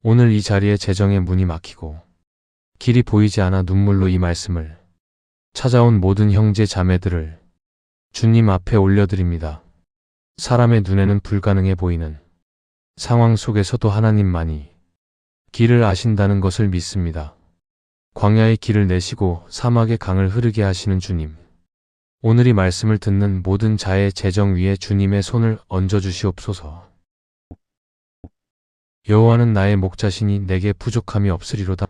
오늘 이 자리에 재정의 문이 막히고 길이 보이지 않아 눈물로 이 말씀을 찾아온 모든 형제 자매들을 주님 앞에 올려드립니다. 사람의 눈에는 불가능해 보이는 상황 속에서도 하나님만이 길을 아신다는 것을 믿습니다. 광야의 길을 내시고 사막의 강을 흐르게 하시는 주님. 오늘 이 말씀을 듣는 모든 자의 재정 위에 주님의 손을 얹어주시옵소서. 여호와는 나의 목자시니 내게 부족함이 없으리로다.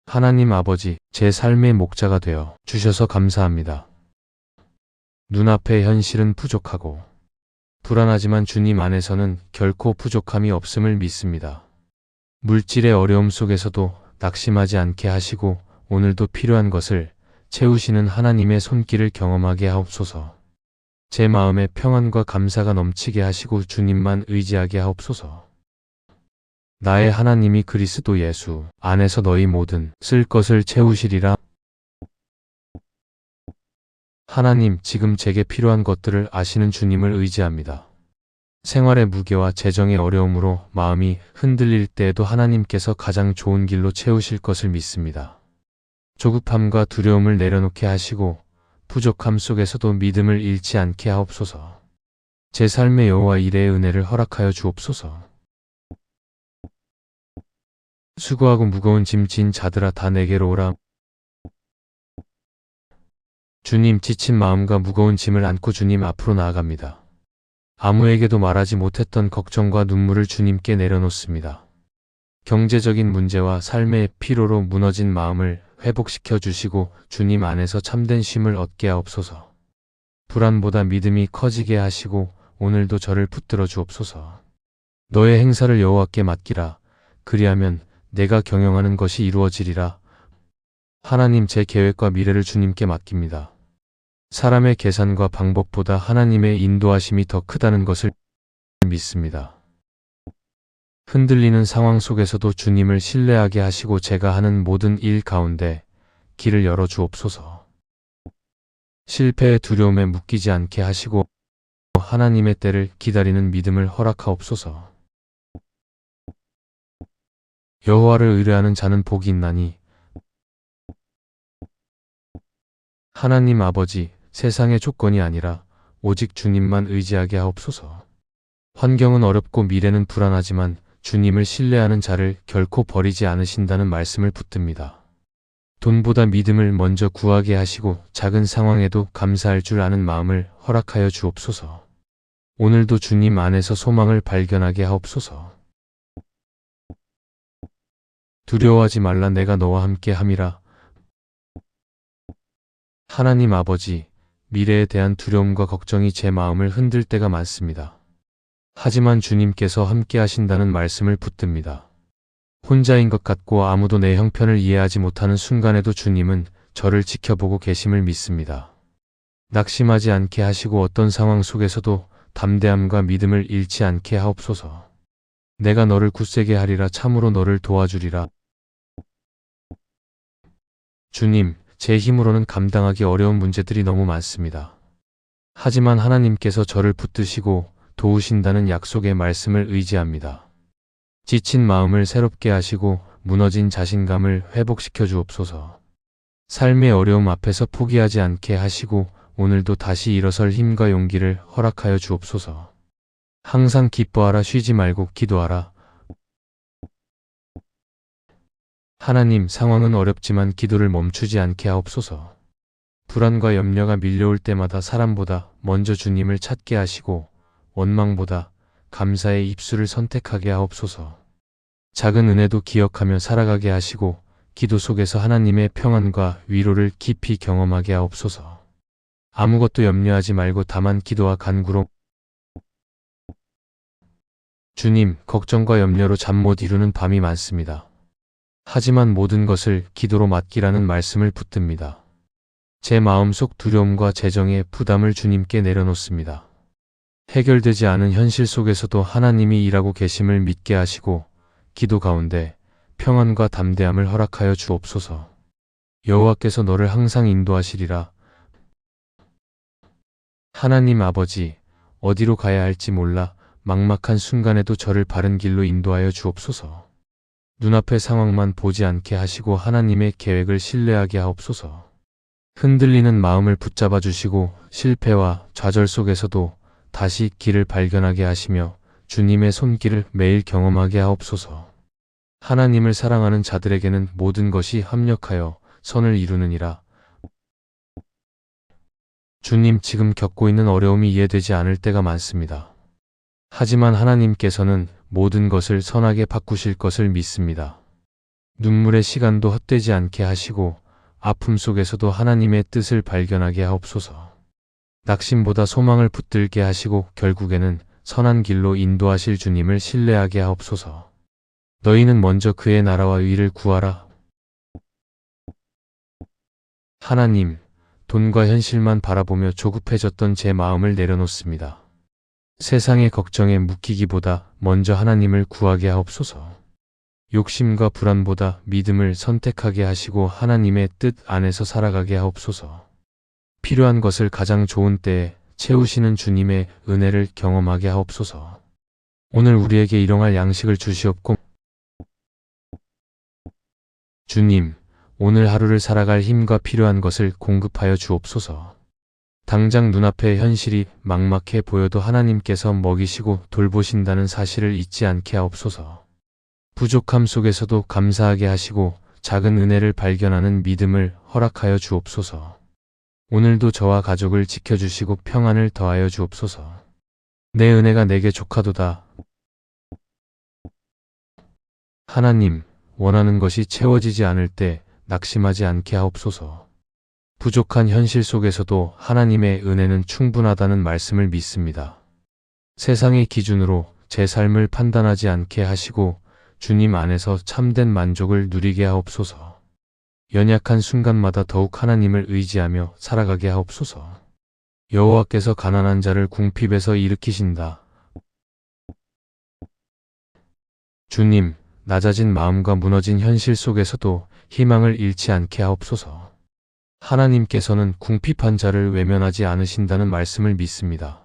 하나님 아버지, 제 삶의 목자가 되어 주셔서 감사합니다. 눈앞의 현실은 부족하고 불안하지만 주님 안에서는 결코 부족함이 없음을 믿습니다. 물질의 어려움 속에서도 낙심하지 않게 하시고 오늘도 필요한 것을 채우시는 하나님의 손길을 경험하게 하옵소서. 제 마음에 평안과 감사가 넘치게 하시고 주님만 의지하게 하옵소서. 나의 하나님이 그리스도 예수 안에서 너희 모든 쓸 것을 채우시리라. 하나님, 지금 제게 필요한 것들을 아시는 주님을 의지합니다. 생활의 무게와 재정의 어려움으로 마음이 흔들릴 때에도 하나님께서 가장 좋은 길로 채우실 것을 믿습니다. 조급함과 두려움을 내려놓게 하시고 부족함 속에서도 믿음을 잃지 않게 하옵소서. 제 삶의 여호와 이레의 은혜를 허락하여 주옵소서. 수고하고 무거운 짐 진 자들아 다 내게로 오라. 주님, 지친 마음과 무거운 짐을 안고 주님 앞으로 나아갑니다. 아무에게도 말하지 못했던 걱정과 눈물을 주님께 내려놓습니다. 경제적인 문제와 삶의 피로로 무너진 마음을 회복시켜 주시고 주님 안에서 참된 쉼을 얻게 하옵소서. 불안보다 믿음이 커지게 하시고 오늘도 저를 붙들어 주옵소서. 너의 행사를 여호와께 맡기라. 그리하면 내가 경영하는 것이 이루어지리라. 하나님, 제 계획과 미래를 주님께 맡깁니다. 사람의 계산과 방법보다 하나님의 인도하심이 더 크다는 것을 믿습니다. 흔들리는 상황 속에서도 주님을 신뢰하게 하시고 제가 하는 모든 일 가운데 길을 열어 주옵소서. 실패의 두려움에 묶이지 않게 하시고 하나님의 때를 기다리는 믿음을 허락하옵소서. 여호와를 의뢰하는 자는 복이 있나니. 하나님 아버지, 세상의 조건이 아니라 오직 주님만 의지하게 하옵소서. 환경은 어렵고 미래는 불안하지만 주님을 신뢰하는 자를 결코 버리지 않으신다는 말씀을 붙듭니다. 돈보다 믿음을 먼저 구하게 하시고 작은 상황에도 감사할 줄 아는 마음을 허락하여 주옵소서. 오늘도 주님 안에서 소망을 발견하게 하옵소서. 두려워하지 말라, 내가 너와 함께 함이라. 하나님 아버지, 미래에 대한 두려움과 걱정이 제 마음을 흔들 때가 많습니다. 하지만 주님께서 함께 하신다는 말씀을 붙듭니다. 혼자인 것 같고 아무도 내 형편을 이해하지 못하는 순간에도 주님은 저를 지켜보고 계심을 믿습니다. 낙심하지 않게 하시고 어떤 상황 속에서도 담대함과 믿음을 잃지 않게 하옵소서. 내가 너를 굳세게 하리라. 참으로 너를 도와주리라. 주님, 제 힘으로는 감당하기 어려운 문제들이 너무 많습니다. 하지만 하나님께서 저를 붙드시고 도우신다는 약속의 말씀을 의지합니다. 지친 마음을 새롭게 하시고 무너진 자신감을 회복시켜 주옵소서. 삶의 어려움 앞에서 포기하지 않게 하시고 오늘도 다시 일어설 힘과 용기를 허락하여 주옵소서. 항상 기뻐하라, 쉬지 말고 기도하라. 하나님, 상황은 어렵지만 기도를 멈추지 않게 하옵소서. 불안과 염려가 밀려올 때마다 사람보다 먼저 주님을 찾게 하시고 원망보다 감사의 입술을 선택하게 하옵소서. 작은 은혜도 기억하며 살아가게 하시고 기도 속에서 하나님의 평안과 위로를 깊이 경험하게 하옵소서. 아무것도 염려하지 말고 다만 기도와 간구로. 주님, 걱정과 염려로 잠 못 이루는 밤이 많습니다. 하지만 모든 것을 기도로 맡기라는 말씀을 붙듭니다. 제 마음속 두려움과 재정의 부담을 주님께 내려놓습니다. 해결되지 않은 현실 속에서도 하나님이 일하고 계심을 믿게 하시고 기도 가운데 평안과 담대함을 허락하여 주옵소서. 여호와께서 너를 항상 인도하시리라. 하나님 아버지, 어디로 가야 할지 몰라 막막한 순간에도 저를 바른 길로 인도하여 주옵소서. 눈앞의 상황만 보지 않게 하시고 하나님의 계획을 신뢰하게 하옵소서. 흔들리는 마음을 붙잡아 주시고 실패와 좌절 속에서도 다시 길을 발견하게 하시며 주님의 손길을 매일 경험하게 하옵소서. 하나님을 사랑하는 자들에게는 모든 것이 합력하여 선을 이루느니라. 주님, 지금 겪고 있는 어려움이 이해되지 않을 때가 많습니다. 하지만 하나님께서는 모든 것을 선하게 바꾸실 것을 믿습니다. 눈물의 시간도 헛되지 않게 하시고 아픔 속에서도 하나님의 뜻을 발견하게 하옵소서. 낙심보다 소망을 붙들게 하시고 결국에는 선한 길로 인도하실 주님을 신뢰하게 하옵소서. 너희는 먼저 그의 나라와 의를 구하라. 하나님, 돈과 현실만 바라보며 조급해졌던 제 마음을 내려놓습니다. 세상의 걱정에 묶이기보다 먼저 하나님을 구하게 하옵소서. 욕심과 불안보다 믿음을 선택하게 하시고 하나님의 뜻 안에서 살아가게 하옵소서. 필요한 것을 가장 좋은 때에 채우시는 주님의 은혜를 경험하게 하옵소서. 오늘 우리에게 일용할 양식을 주시옵고 주님, 오늘 하루를 살아갈 힘과 필요한 것을 공급하여 주옵소서. 당장 눈앞의 현실이 막막해 보여도 하나님께서 먹이시고 돌보신다는 사실을 잊지 않게 하옵소서. 부족함 속에서도 감사하게 하시고 작은 은혜를 발견하는 믿음을 허락하여 주옵소서. 오늘도 저와 가족을 지켜주시고 평안을 더하여 주옵소서. 내 은혜가 내게 족하도다. 하나님, 원하는 것이 채워지지 않을 때 낙심하지 않게 하옵소서. 부족한 현실 속에서도 하나님의 은혜는 충분하다는 말씀을 믿습니다. 세상의 기준으로 제 삶을 판단하지 않게 하시고 주님 안에서 참된 만족을 누리게 하옵소서. 연약한 순간마다 더욱 하나님을 의지하며 살아가게 하옵소서. 여호와께서 가난한 자를 궁핍에서 일으키신다. 주님, 낮아진 마음과 무너진 현실 속에서도 희망을 잃지 않게 하옵소서. 하나님께서는 궁핍한 자를 외면하지 않으신다는 말씀을 믿습니다.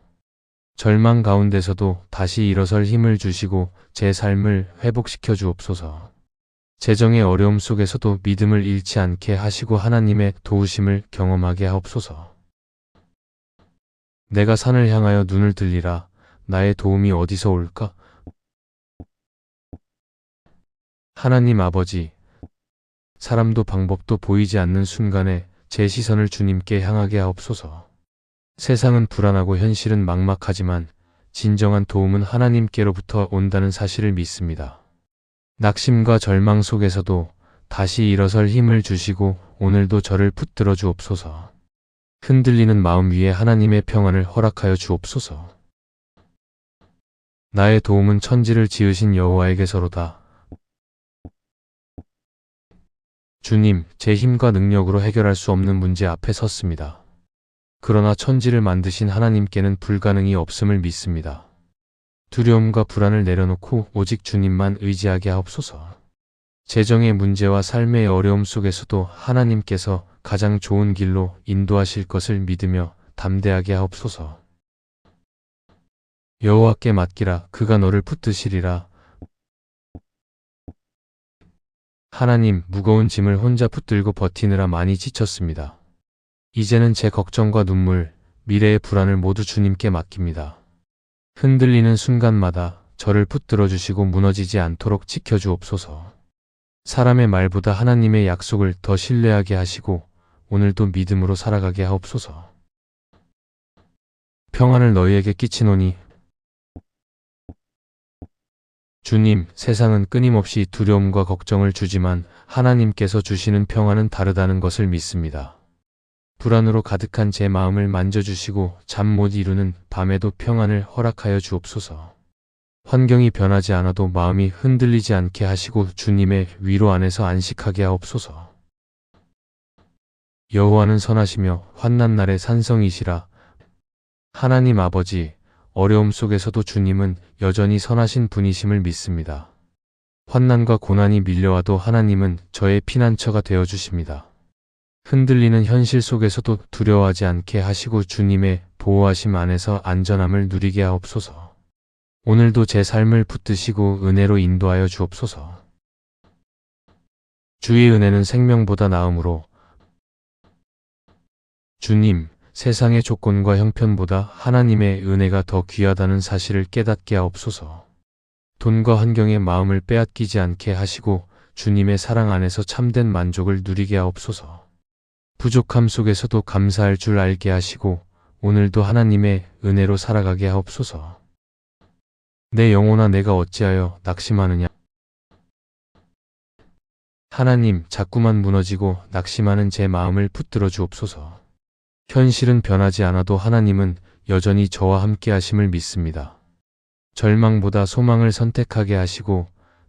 절망 가운데서도 다시 일어설 힘을 주시고 제 삶을 회복시켜 주옵소서. 재정의 어려움 속에서도 믿음을 잃지 않게 하시고 하나님의 도우심을 경험하게 하옵소서. 내가 산을 향하여 눈을 들리라. 나의 도움이 어디서 올까? 하나님 아버지, 사람도 방법도 보이지 않는 순간에 제 시선을 주님께 향하게 하옵소서. 세상은 불안하고 현실은 막막하지만 진정한 도움은 하나님께로부터 온다는 사실을 믿습니다. 낙심과 절망 속에서도 다시 일어설 힘을 주시고 오늘도 저를 붙들어 주옵소서. 흔들리는 마음 위에 하나님의 평안을 허락하여 주옵소서. 나의 도움은 천지를 지으신 여호와에게서로다. 주님, 제 힘과 능력으로 해결할 수 없는 문제 앞에 섰습니다. 그러나 천지를 만드신 하나님께는 불가능이 없음을 믿습니다. 두려움과 불안을 내려놓고 오직 주님만 의지하게 하옵소서. 재정의 문제와 삶의 어려움 속에서도 하나님께서 가장 좋은 길로 인도하실 것을 믿으며 담대하게 하옵소서. 여호와께 맡기라. 그가 너를 붙드시리라. 하나님, 무거운 짐을 혼자 붙들고 버티느라 많이 지쳤습니다. 이제는 제 걱정과 눈물, 미래의 불안을 모두 주님께 맡깁니다. 흔들리는 순간마다 저를 붙들어 주시고 무너지지 않도록 지켜주옵소서. 사람의 말보다 하나님의 약속을 더 신뢰하게 하시고 오늘도 믿음으로 살아가게 하옵소서. 평안을 너희에게 끼치노니 주님, 세상은 끊임없이 두려움과 걱정을 주지만 하나님께서 주시는 평안은 다르다는 것을 믿습니다. 불안으로 가득한 제 마음을 만져주시고 잠 못 이루는 밤에도 평안을 허락하여 주옵소서. 환경이 변하지 않아도 마음이 흔들리지 않게 하시고 주님의 위로 안에서 안식하게 하옵소서. 여호와는 선하시며 환난 날의 산성이시라. 하나님 아버지, 어려움 속에서도 주님은 여전히 선하신 분이심을 믿습니다. 환난과 고난이 밀려와도 하나님은 저의 피난처가 되어 주십니다. 흔들리는 현실 속에서도 두려워하지 않게 하시고 주님의 보호하심 안에서 안전함을 누리게 하옵소서. 오늘도 제 삶을 붙드시고 은혜로 인도하여 주옵소서. 주의 은혜는 생명보다 나음으로 주님, 세상의 조건과 형편보다 하나님의 은혜가 더 귀하다는 사실을 깨닫게 하옵소서. 돈과 환경의 마음을 빼앗기지 않게 하시고 주님의 사랑 안에서 참된 만족을 누리게 하옵소서. 부족함 속에서도 감사할 줄 알게 하시고 오늘도 하나님의 은혜로 살아가게 하옵소서. 내 영혼아, 내가 어찌하여 낙심하느냐? 하나님, 자꾸만 무너지고 낙심하는 제 마음을 붙들어 주옵소서. 현실은 변하지 않아도 하나님은 여전히 저와 함께 하심을 믿습니다. 절망보다 소망을 선택하게 하시고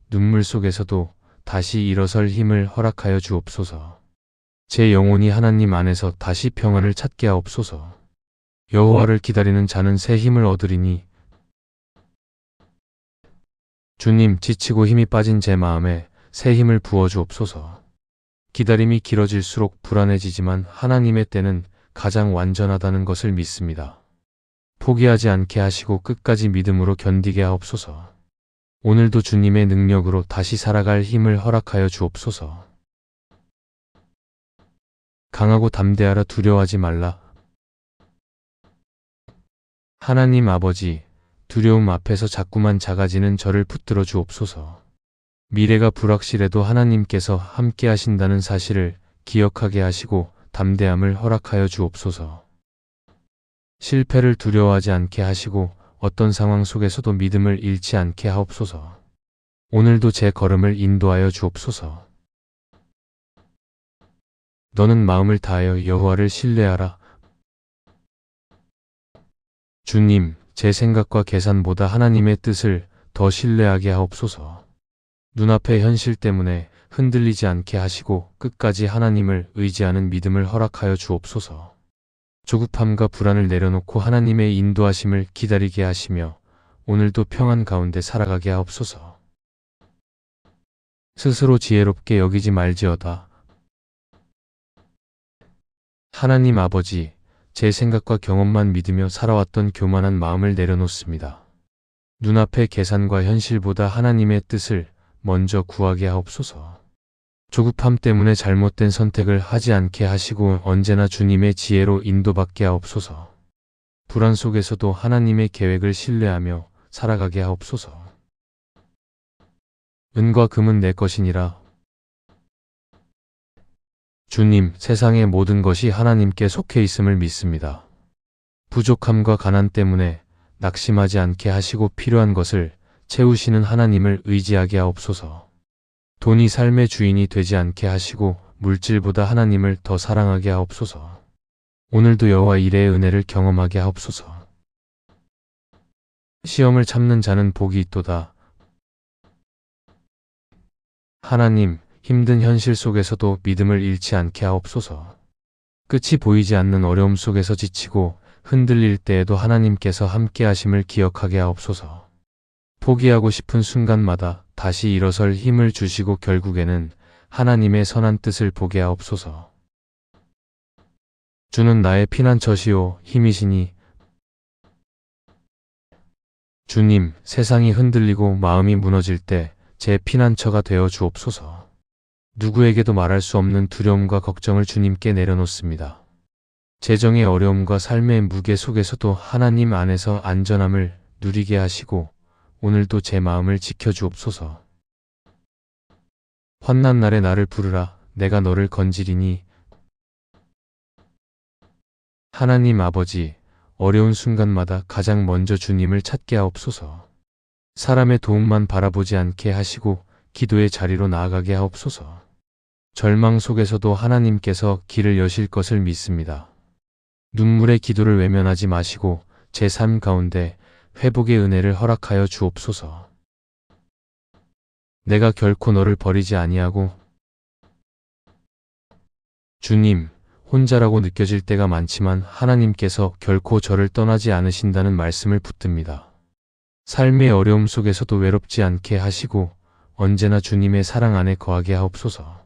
눈물 속에서도 다시 일어설 힘을 허락하여 주옵소서. 제 영혼이 하나님 안에서 다시 평안을 찾게 하옵소서. 여호와를 기다리는 자는 새 힘을 얻으리니 주님, 지치고 힘이 빠진 제 마음에 새 힘을 부어 주옵소서. 기다림이 길어질수록 불안해지지만 하나님의 때는 가장 완전하다는 것을 믿습니다. 포기하지 않게 하시고 끝까지 믿음으로 견디게 하옵소서. 오늘도 주님의 능력으로 다시 살아갈 힘을 허락하여 주옵소서. 강하고 담대하라, 두려워하지 말라. 하나님 아버지, 두려움 앞에서 자꾸만 작아지는 저를 붙들어 주옵소서. 미래가 불확실해도 하나님께서 함께 하신다는 사실을 기억하게 하시고 담대함을 허락하여 주옵소서. 실패를 두려워하지 않게 하시고 어떤 상황 속에서도 믿음을 잃지 않게 하옵소서. 오늘도 제 걸음을 인도하여 주옵소서. 너는 마음을 다하여 여호와를 신뢰하라. 주님, 제 생각과 계산보다 하나님의 뜻을 더 신뢰하게 하옵소서. 눈앞의 현실 때문에 흔들리지 않게 하시고 끝까지 하나님을 의지하는 믿음을 허락하여 주옵소서. 조급함과 불안을 내려놓고 하나님의 인도하심을 기다리게 하시며 오늘도 평안 가운데 살아가게 하옵소서. 스스로 지혜롭게 여기지 말지어다. 하나님 아버지, 제 생각과 경험만 믿으며 살아왔던 교만한 마음을 내려놓습니다. 눈앞의 계산과 현실보다 하나님의 뜻을 먼저 구하게 하옵소서. 조급함 때문에 잘못된 선택을 하지 않게 하시고 언제나 주님의 지혜로 인도받게 하옵소서. 불안 속에서도 하나님의 계획을 신뢰하며 살아가게 하옵소서. 은과 금은 내 것이니라. 주님, 세상의 모든 것이 하나님께 속해 있음을 믿습니다. 부족함과 가난 때문에 낙심하지 않게 하시고 필요한 것을 채우시는 하나님을 의지하게 하옵소서. 돈이 삶의 주인이 되지 않게 하시고 물질보다 하나님을 더 사랑하게 하옵소서. 오늘도 여호와 일의 은혜를 경험하게 하옵소서. 시험을 참는 자는 복이 있도다. 하나님, 힘든 현실 속에서도 믿음을 잃지 않게 하옵소서. 끝이 보이지 않는 어려움 속에서 지치고 흔들릴 때에도 하나님께서 함께 하심을 기억하게 하옵소서. 포기하고 싶은 순간마다 다시 일어설 힘을 주시고 결국에는 하나님의 선한 뜻을 보게 하옵소서. 주는 나의 피난처시오 힘이시니. 주님, 세상이 흔들리고 마음이 무너질 때 제 피난처가 되어 주옵소서. 누구에게도 말할 수 없는 두려움과 걱정을 주님께 내려놓습니다. 재정의 어려움과 삶의 무게 속에서도 하나님 안에서 안전함을 누리게 하시고 오늘도 제 마음을 지켜주옵소서. 환난 날에 나를 부르라. 내가 너를 건지리니. 하나님 아버지, 어려운 순간마다 가장 먼저 주님을 찾게 하옵소서. 사람의 도움만 바라보지 않게 하시고 기도의 자리로 나아가게 하옵소서. 절망 속에서도 하나님께서 길을 여실 것을 믿습니다. 눈물의 기도를 외면하지 마시고 제 삶 가운데 회복의 은혜를 허락하여 주옵소서. 내가 결코 너를 버리지 아니하고. 주님, 혼자라고 느껴질 때가 많지만 하나님께서 결코 저를 떠나지 않으신다는 말씀을 붙듭니다. 삶의 어려움 속에서도 외롭지 않게 하시고 언제나 주님의 사랑 안에 거하게 하옵소서.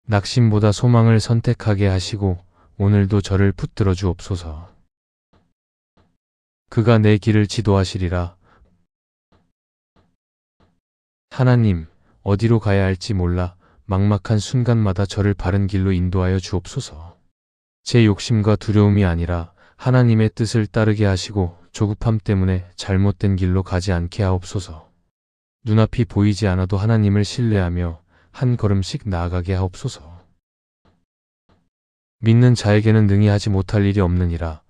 낙심보다 소망을 선택하게 하시고 오늘도 저를 붙들어 주옵소서. 그가 내 길을 지도하시리라. 하나님, 어디로 가야 할지 몰라 막막한 순간마다 저를 바른 길로 인도하여 주옵소서. 제 욕심과 두려움이 아니라 하나님의 뜻을 따르게 하시고 조급함 때문에 잘못된 길로 가지 않게 하옵소서. 눈앞이 보이지 않아도 하나님을 신뢰하며 한 걸음씩 나아가게 하옵소서. 믿는 자에게는 능히 하지 못할 일이 없느니라.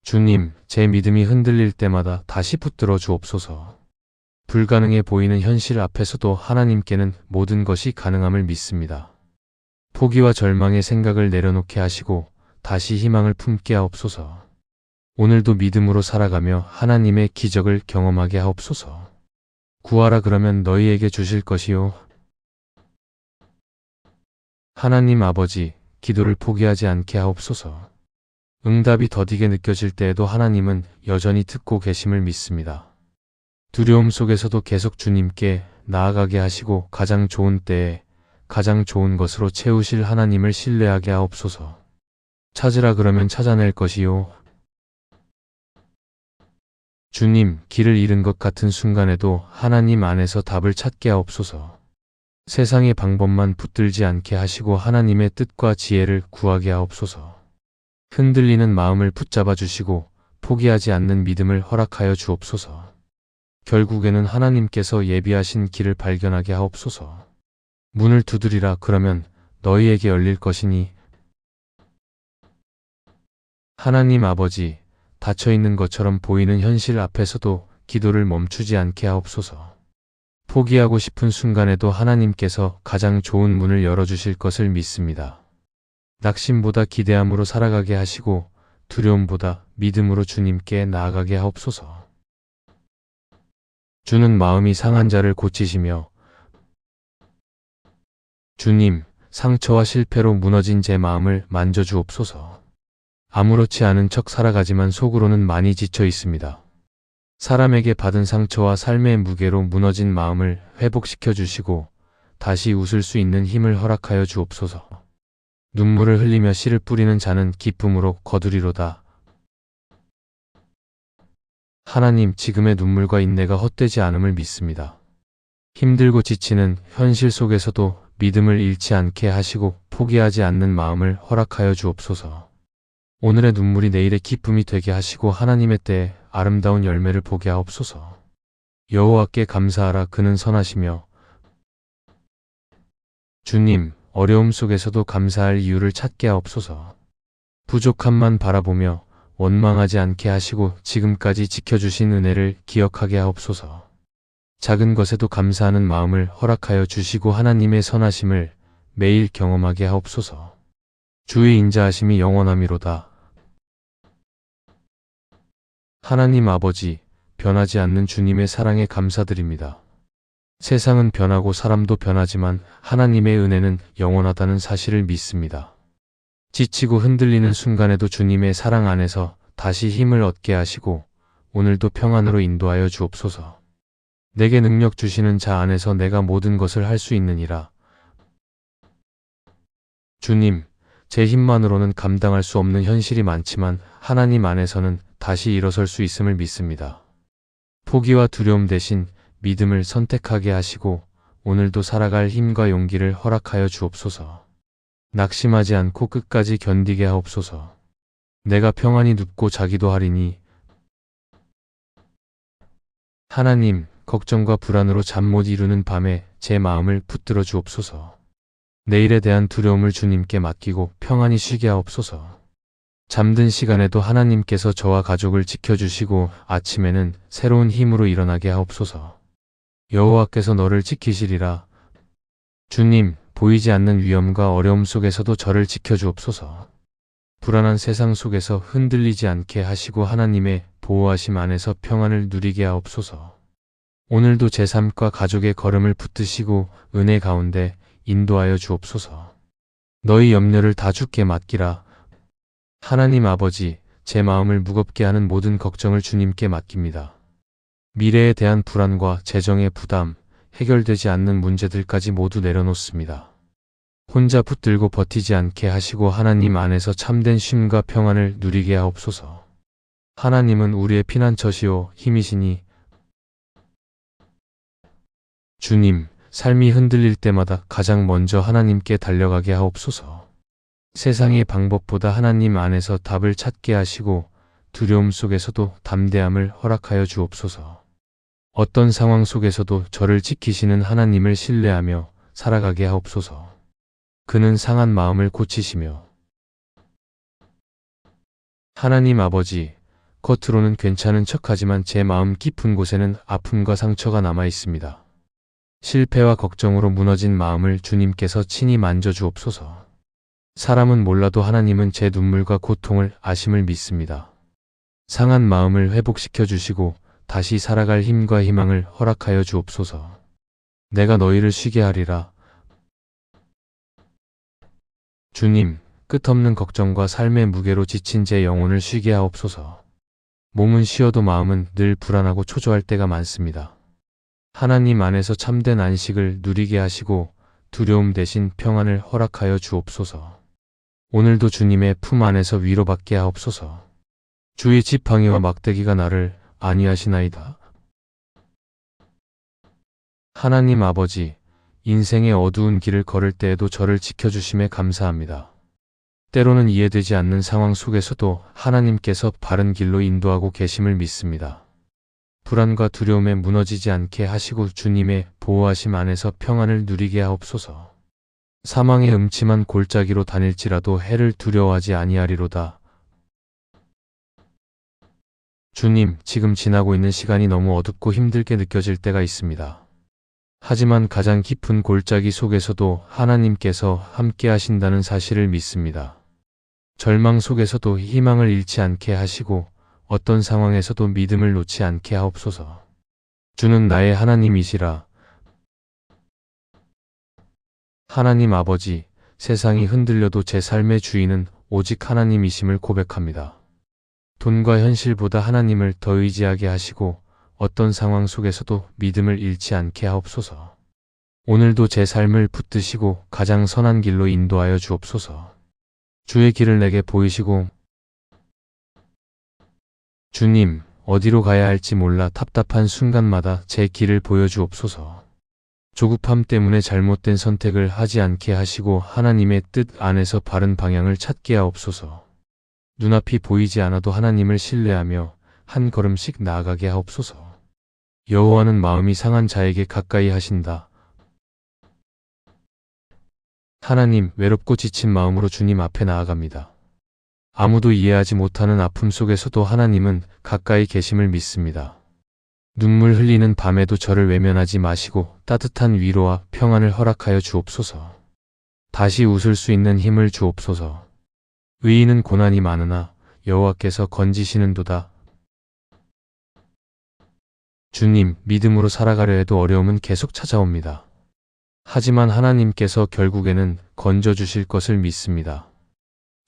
주님, 제 믿음이 흔들릴 때마다 다시 붙들어 주옵소서. 불가능해 보이는 현실 앞에서도 하나님께는 모든 것이 가능함을 믿습니다. 포기와 절망의 생각을 내려놓게 하시고 다시 희망을 품게 하옵소서. 오늘도 믿음으로 살아가며 하나님의 기적을 경험하게 하옵소서. 구하라 그러면 너희에게 주실 것이요. 하나님 아버지, 기도를 포기하지 않게 하옵소서. 응답이 더디게 느껴질 때에도 하나님은 여전히 듣고 계심을 믿습니다. 두려움 속에서도 계속 주님께 나아가게 하시고 가장 좋은 때에 가장 좋은 것으로 채우실 하나님을 신뢰하게 하옵소서. 찾으라 그러면 찾아낼 것이요. 주님, 길을 잃은 것 같은 순간에도 하나님 안에서 답을 찾게 하옵소서. 세상의 방법만 붙들지 않게 하시고 하나님의 뜻과 지혜를 구하게 하옵소서. 흔들리는 마음을 붙잡아 주시고 포기하지 않는 믿음을 허락하여 주옵소서. 결국에는 하나님께서 예비하신 길을 발견하게 하옵소서. 문을 두드리라 그러면 너희에게 열릴 것이니. 하나님 아버지, 닫혀있는 것처럼 보이는 현실 앞에서도 기도를 멈추지 않게 하옵소서. 포기하고 싶은 순간에도 하나님께서 가장 좋은 문을 열어주실 것을 믿습니다. 낙심보다 기대함으로 살아가게 하시고 두려움보다 믿음으로 주님께 나아가게 하옵소서. 주는 마음이 상한 자를 고치시며 주님, 상처와 실패로 무너진 제 마음을 만져주옵소서. 아무렇지 않은 척 살아가지만 속으로는 많이 지쳐 있습니다. 사람에게 받은 상처와 삶의 무게로 무너진 마음을 회복시켜 주시고 다시 웃을 수 있는 힘을 허락하여 주옵소서. 눈물을 흘리며 씨를 뿌리는 자는 기쁨으로 거두리로다. 하나님, 지금의 눈물과 인내가 헛되지 않음을 믿습니다. 힘들고 지치는 현실 속에서도 믿음을 잃지 않게 하시고 포기하지 않는 마음을 허락하여 주옵소서. 오늘의 눈물이 내일의 기쁨이 되게 하시고 하나님의 때에 아름다운 열매를 보게 하옵소서. 여호와께 감사하라, 그는 선하시며. 주님, 어려움 속에서도 감사할 이유를 찾게 하옵소서. 부족함만 바라보며 원망하지 않게 하시고 지금까지 지켜주신 은혜를 기억하게 하옵소서. 작은 것에도 감사하는 마음을 허락하여 주시고 하나님의 선하심을 매일 경험하게 하옵소서. 주의 인자하심이 영원하미로다. 하나님 아버지, 변하지 않는 주님의 사랑에 감사드립니다. 세상은 변하고 사람도 변하지만 하나님의 은혜는 영원하다는 사실을 믿습니다. 지치고 흔들리는 순간에도 주님의 사랑 안에서 다시 힘을 얻게 하시고 오늘도 평안으로 인도하여 주옵소서. 내게 능력 주시는 자 안에서 내가 모든 것을 할 수 있느니라. 주님, 제 힘만으로는 감당할 수 없는 현실이 많지만 하나님 안에서는 다시 일어설 수 있음을 믿습니다. 포기와 두려움 대신 믿음을 선택하게 하시고 오늘도 살아갈 힘과 용기를 허락하여 주옵소서. 낙심하지 않고 끝까지 견디게 하옵소서. 내가 평안히 눕고 자기도 하리니. 하나님, 걱정과 불안으로 잠 못 이루는 밤에 제 마음을 붙들어 주옵소서. 내일에 대한 두려움을 주님께 맡기고 평안히 쉬게 하옵소서. 잠든 시간에도 하나님께서 저와 가족을 지켜주시고 아침에는 새로운 힘으로 일어나게 하옵소서. 여호와께서 너를 지키시리라. 주님, 보이지 않는 위험과 어려움 속에서도 저를 지켜주옵소서. 불안한 세상 속에서 흔들리지 않게 하시고 하나님의 보호하심 안에서 평안을 누리게 하옵소서. 오늘도 제 삶과 가족의 걸음을 붙드시고 은혜 가운데 인도하여 주옵소서. 너희 염려를 다 주께 맡기라. 하나님 아버지, 제 마음을 무겁게 하는 모든 걱정을 주님께 맡깁니다. 미래에 대한 불안과 재정의 부담, 해결되지 않는 문제들까지 모두 내려놓습니다. 혼자 붙들고 버티지 않게 하시고 하나님 안에서 참된 쉼과 평안을 누리게 하옵소서. 하나님은 우리의 피난처시요 힘이시니 주님, 삶이 흔들릴 때마다 가장 먼저 하나님께 달려가게 하옵소서. 세상의 방법보다 하나님 안에서 답을 찾게 하시고 두려움 속에서도 담대함을 허락하여 주옵소서. 어떤 상황 속에서도 저를 지키시는 하나님을 신뢰하며 살아가게 하옵소서. 그는 상한 마음을 고치시며 하나님 아버지, 겉으로는 괜찮은 척하지만 제 마음 깊은 곳에는 아픔과 상처가 남아 있습니다. 실패와 걱정으로 무너진 마음을 주님께서 친히 만져주옵소서. 사람은 몰라도 하나님은 제 눈물과 고통을 아심을 믿습니다. 상한 마음을 회복시켜 주시고 다시 살아갈 힘과 희망을 허락하여 주옵소서. 내가 너희를 쉬게 하리라. 주님, 끝없는 걱정과 삶의 무게로 지친 제 영혼을 쉬게 하옵소서. 몸은 쉬어도 마음은 늘 불안하고 초조할 때가 많습니다. 하나님 안에서 참된 안식을 누리게 하시고 두려움 대신 평안을 허락하여 주옵소서. 오늘도 주님의 품 안에서 위로받게 하옵소서. 주의 지팡이와 막대기가 나를 안위하시나이다. 하나님 아버지, 인생의 어두운 길을 걸을 때에도 저를 지켜주심에 감사합니다. 때로는 이해되지 않는 상황 속에서도 하나님께서 바른 길로 인도하고 계심을 믿습니다. 불안과 두려움에 무너지지 않게 하시고 주님의 보호하심 안에서 평안을 누리게 하옵소서. 사망의 음침한 골짜기로 다닐지라도 해를 두려워하지 아니하리로다. 주님, 지금 지나고 있는 시간이 너무 어둡고 힘들게 느껴질 때가 있습니다. 하지만 가장 깊은 골짜기 속에서도 하나님께서 함께 하신다는 사실을 믿습니다. 절망 속에서도 희망을 잃지 않게 하시고 어떤 상황에서도 믿음을 놓지 않게 하옵소서. 주는 나의 하나님이시라. 하나님 아버지, 세상이 흔들려도 제 삶의 주인은 오직 하나님이심을 고백합니다. 돈과 현실보다 하나님을 더 의지하게 하시고 어떤 상황 속에서도 믿음을 잃지 않게 하옵소서. 오늘도 제 삶을 붙드시고 가장 선한 길로 인도하여 주옵소서. 주의 길을 내게 보이시고 주님, 어디로 가야 할지 몰라 답답한 순간마다 제 길을 보여주옵소서. 조급함 때문에 잘못된 선택을 하지 않게 하시고 하나님의 뜻 안에서 바른 방향을 찾게 하옵소서. 눈앞이 보이지 않아도 하나님을 신뢰하며 한 걸음씩 나아가게 하옵소서. 여호와는 마음이 상한 자에게 가까이 하신다. 하나님, 외롭고 지친 마음으로 주님 앞에 나아갑니다. 아무도 이해하지 못하는 아픔 속에서도 하나님은 가까이 계심을 믿습니다. 눈물 흘리는 밤에도 저를 외면하지 마시고 따뜻한 위로와 평안을 허락하여 주옵소서. 다시 웃을 수 있는 힘을 주옵소서. 의인은 고난이 많으나 여호와께서 건지시는도다. 주님, 믿음으로 살아가려 해도 어려움은 계속 찾아옵니다. 하지만 하나님께서 결국에는 건져주실 것을 믿습니다.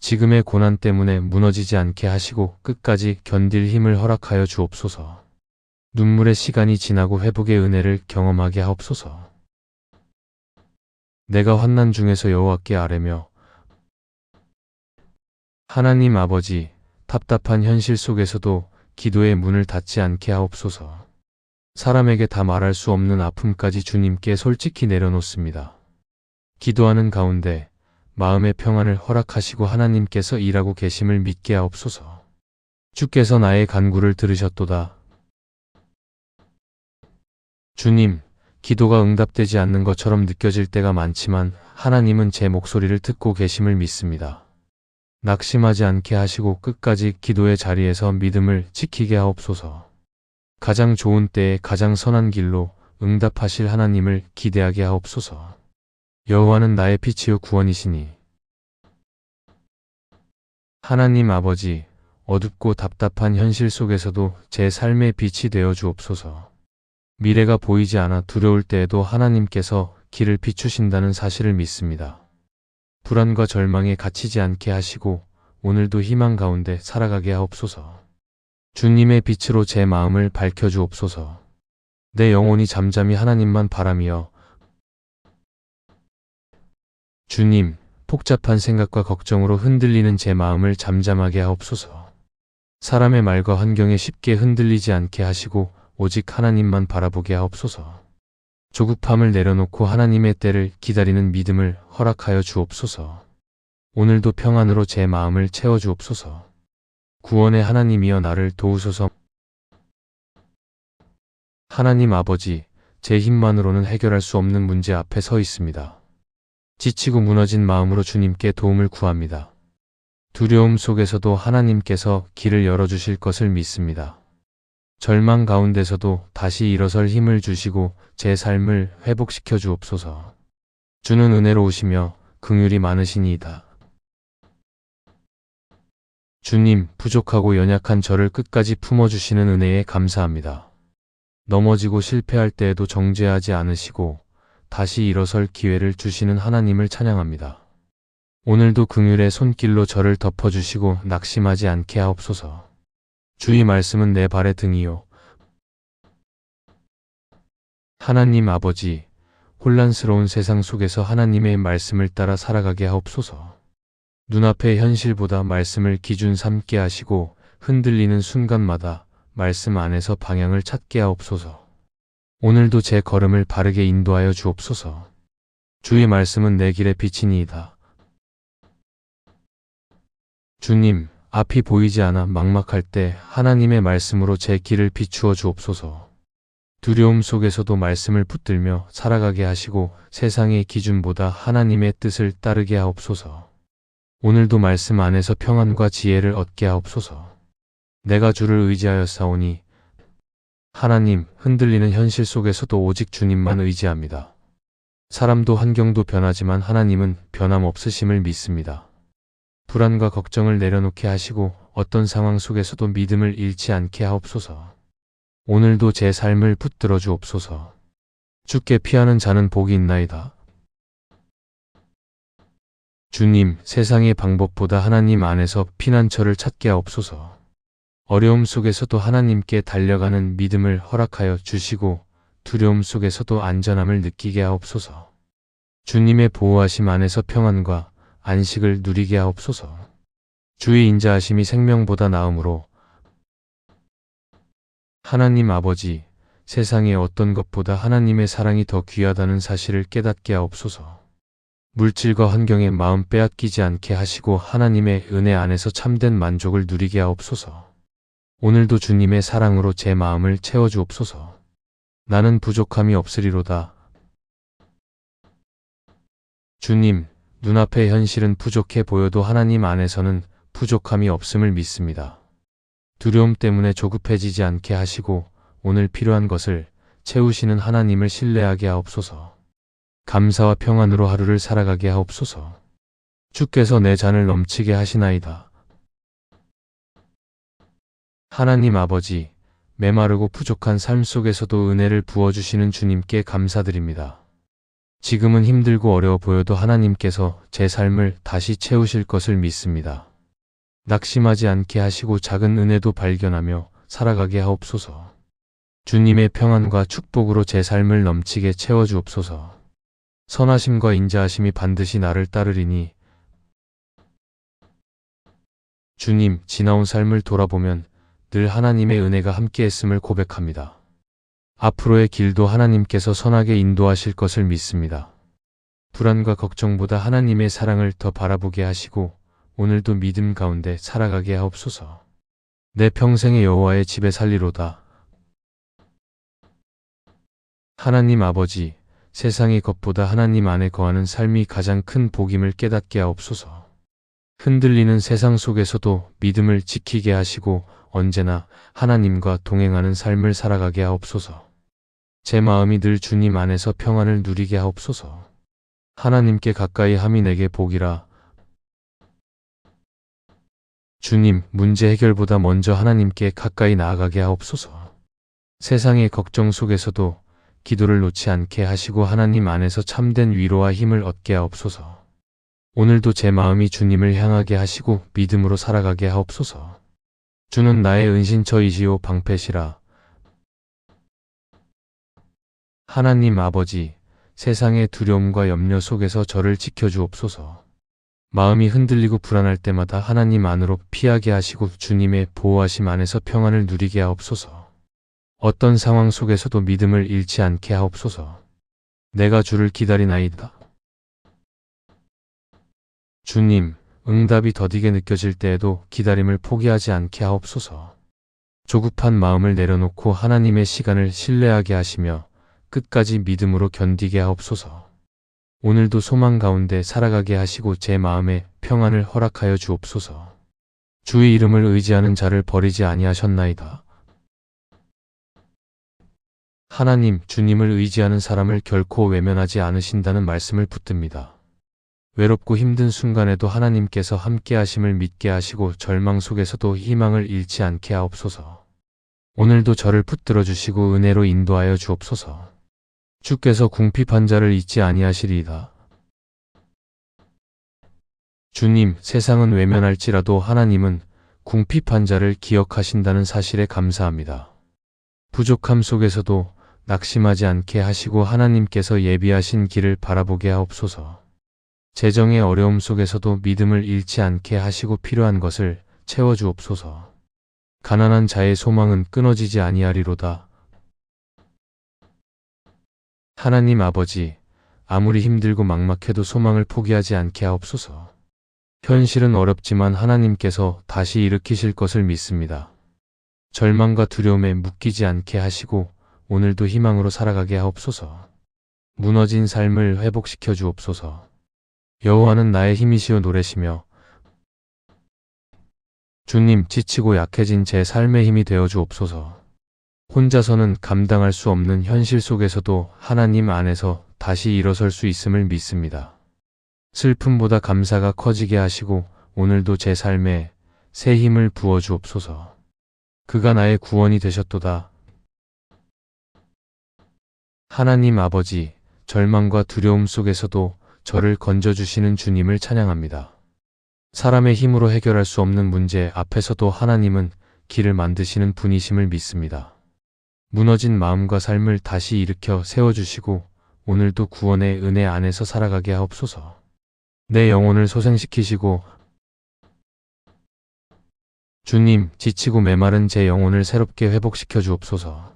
지금의 고난 때문에 무너지지 않게 하시고 끝까지 견딜 힘을 허락하여 주옵소서. 눈물의 시간이 지나고 회복의 은혜를 경험하게 하옵소서. 내가 환난 중에서 여호와께 아뢰며 하나님 아버지, 답답한 현실 속에서도 기도의 문을 닫지 않게 하옵소서. 사람에게 다 말할 수 없는 아픔까지 주님께 솔직히 내려놓습니다. 기도하는 가운데 마음의 평안을 허락하시고 하나님께서 일하고 계심을 믿게 하옵소서. 주께서 나의 간구를 들으셨도다. 주님, 기도가 응답되지 않는 것처럼 느껴질 때가 많지만 하나님은 제 목소리를 듣고 계심을 믿습니다. 낙심하지 않게 하시고 끝까지 기도의 자리에서 믿음을 지키게 하옵소서. 가장 좋은 때에 가장 선한 길로 응답하실 하나님을 기대하게 하옵소서. 여호와는 나의 빛이요 구원이시니. 하나님 아버지, 어둡고 답답한 현실 속에서도 제 삶의 빛이 되어 주옵소서. 미래가 보이지 않아 두려울 때에도 하나님께서 길을 비추신다는 사실을 믿습니다. 불안과 절망에 갇히지 않게 하시고 오늘도 희망 가운데 살아가게 하옵소서. 주님의 빛으로 제 마음을 밝혀주옵소서. 내 영혼이 잠잠히 하나님만 바라며 주님, 복잡한 생각과 걱정으로 흔들리는 제 마음을 잠잠하게 하옵소서. 사람의 말과 환경에 쉽게 흔들리지 않게 하시고 오직 하나님만 바라보게 하옵소서. 조급함을 내려놓고 하나님의 때를 기다리는 믿음을 허락하여 주옵소서. 오늘도 평안으로 제 마음을 채워주옵소서. 구원의 하나님이여 나를 도우소서. 하나님 아버지, 제 힘만으로는 해결할 수 없는 문제 앞에 서 있습니다. 지치고 무너진 마음으로 주님께 도움을 구합니다. 두려움 속에서도 하나님께서 길을 열어주실 것을 믿습니다. 절망 가운데서도 다시 일어설 힘을 주시고 제 삶을 회복시켜 주옵소서. 주는 은혜로우시며 긍휼이 많으시니이다. 주님, 부족하고 연약한 저를 끝까지 품어주시는 은혜에 감사합니다. 넘어지고 실패할 때에도 정죄하지 않으시고 다시 일어설 기회를 주시는 하나님을 찬양합니다. 오늘도 긍휼의 손길로 저를 덮어주시고 낙심하지 않게 하옵소서. 주의 말씀은 내 발의 등이요. 하나님 아버지, 혼란스러운 세상 속에서 하나님의 말씀을 따라 살아가게 하옵소서. 눈앞의 현실보다 말씀을 기준 삼게 하시고 흔들리는 순간마다 말씀 안에서 방향을 찾게 하옵소서. 오늘도 제 걸음을 바르게 인도하여 주옵소서. 주의 말씀은 내 길의 빛이니이다. 주님, 앞이 보이지 않아 막막할 때 하나님의 말씀으로 제 길을 비추어 주옵소서. 두려움 속에서도 말씀을 붙들며 살아가게 하시고 세상의 기준보다 하나님의 뜻을 따르게 하옵소서. 오늘도 말씀 안에서 평안과 지혜를 얻게 하옵소서. 내가 주를 의지하였사오니 하나님, 흔들리는 현실 속에서도 오직 주님만 의지합니다. 사람도 환경도 변하지만 하나님은 변함없으심을 믿습니다. 불안과 걱정을 내려놓게 하시고 어떤 상황 속에서도 믿음을 잃지 않게 하옵소서. 오늘도 제 삶을 붙들어 주옵소서. 주께 피하는 자는 복이 있나이다. 주님, 세상의 방법보다 하나님 안에서 피난처를 찾게 하옵소서. 어려움 속에서도 하나님께 달려가는 믿음을 허락하여 주시고 두려움 속에서도 안전함을 느끼게 하옵소서. 주님의 보호하심 안에서 평안과 안식을 누리게 하옵소서. 주의 인자하심이 생명보다 나음으로 하나님 아버지, 세상의 어떤 것보다 하나님의 사랑이 더 귀하다는 사실을 깨닫게 하옵소서. 물질과 환경에 마음 빼앗기지 않게 하시고 하나님의 은혜 안에서 참된 만족을 누리게 하옵소서. 오늘도 주님의 사랑으로 제 마음을 채워주옵소서. 나는 부족함이 없으리로다. 주님, 눈앞의 현실은 부족해 보여도 하나님 안에서는 부족함이 없음을 믿습니다. 두려움 때문에 조급해지지 않게 하시고 오늘 필요한 것을 채우시는 하나님을 신뢰하게 하옵소서. 감사와 평안으로 하루를 살아가게 하옵소서. 주께서 내 잔을 넘치게 하시나이다. 하나님 아버지, 메마르고 부족한 삶 속에서도 은혜를 부어주시는 주님께 감사드립니다. 지금은 힘들고 어려워 보여도 하나님께서 제 삶을 다시 채우실 것을 믿습니다. 낙심하지 않게 하시고 작은 은혜도 발견하며 살아가게 하옵소서. 주님의 평안과 축복으로 제 삶을 넘치게 채워주옵소서. 선하심과 인자하심이 반드시 나를 따르리니 주님, 지나온 삶을 돌아보면 늘 하나님의 은혜가 함께했음을 고백합니다. 앞으로의 길도 하나님께서 선하게 인도하실 것을 믿습니다. 불안과 걱정보다 하나님의 사랑을 더 바라보게 하시고 오늘도 믿음 가운데 살아가게 하옵소서. 내 평생의 여호와의 집에 살리로다. 하나님 아버지, 세상의 것보다 하나님 안에 거하는 삶이 가장 큰 복임을 깨닫게 하옵소서. 흔들리는 세상 속에서도 믿음을 지키게 하시고 언제나 하나님과 동행하는 삶을 살아가게 하옵소서. 제 마음이 늘 주님 안에서 평안을 누리게 하옵소서. 하나님께 가까이 함이 내게 복이라. 주님, 문제 해결보다 먼저 하나님께 가까이 나아가게 하옵소서. 세상의 걱정 속에서도 기도를 놓지 않게 하시고 하나님 안에서 참된 위로와 힘을 얻게 하옵소서. 오늘도 제 마음이 주님을 향하게 하시고 믿음으로 살아가게 하옵소서. 주는 나의 은신처이시오 방패시라. 하나님 아버지, 세상의 두려움과 염려 속에서 저를 지켜주옵소서. 마음이 흔들리고 불안할 때마다 하나님 안으로 피하게 하시고 주님의 보호하심 안에서 평안을 누리게 하옵소서. 어떤 상황 속에서도 믿음을 잃지 않게 하옵소서. 내가 주를 기다리나이다. 주님, 응답이 더디게 느껴질 때에도 기다림을 포기하지 않게 하옵소서. 조급한 마음을 내려놓고 하나님의 시간을 신뢰하게 하시며 끝까지 믿음으로 견디게 하옵소서. 오늘도 소망 가운데 살아가게 하시고 제 마음에 평안을 허락하여 주옵소서. 주의 이름을 의지하는 자를 버리지 아니하셨나이다. 하나님, 주님을 의지하는 사람을 결코 외면하지 않으신다는 말씀을 붙듭니다. 외롭고 힘든 순간에도 하나님께서 함께 하심을 믿게 하시고 절망 속에서도 희망을 잃지 않게 하옵소서. 오늘도 저를 붙들어 주시고 은혜로 인도하여 주옵소서. 주께서 궁핍한 자를 잊지 아니하시리이다. 주님, 세상은 외면할지라도 하나님은 궁핍한 자를 기억하신다는 사실에 감사합니다. 부족함 속에서도 낙심하지 않게 하시고 하나님께서 예비하신 길을 바라보게 하옵소서. 재정의 어려움 속에서도 믿음을 잃지 않게 하시고 필요한 것을 채워주옵소서. 가난한 자의 소망은 끊어지지 아니하리로다. 하나님 아버지, 아무리 힘들고 막막해도 소망을 포기하지 않게 하옵소서. 현실은 어렵지만 하나님께서 다시 일으키실 것을 믿습니다. 절망과 두려움에 묶이지 않게 하시고 오늘도 희망으로 살아가게 하옵소서. 무너진 삶을 회복시켜 주옵소서. 여호와는 나의 힘이시여 노래시며 주님, 지치고 약해진 제 삶의 힘이 되어 주옵소서. 혼자서는 감당할 수 없는 현실 속에서도 하나님 안에서 다시 일어설 수 있음을 믿습니다. 슬픔보다 감사가 커지게 하시고 오늘도 제 삶에 새 힘을 부어 주옵소서. 그가 나의 구원이 되셨도다. 하나님 아버지, 절망과 두려움 속에서도 저를 건져주시는 주님을 찬양합니다. 사람의 힘으로 해결할 수 없는 문제 앞에서도 하나님은 길을 만드시는 분이심을 믿습니다. 무너진 마음과 삶을 다시 일으켜 세워주시고 오늘도 구원의 은혜 안에서 살아가게 하옵소서. 내 영혼을 소생시키시고 주님, 지치고 메마른 제 영혼을 새롭게 회복시켜 주옵소서.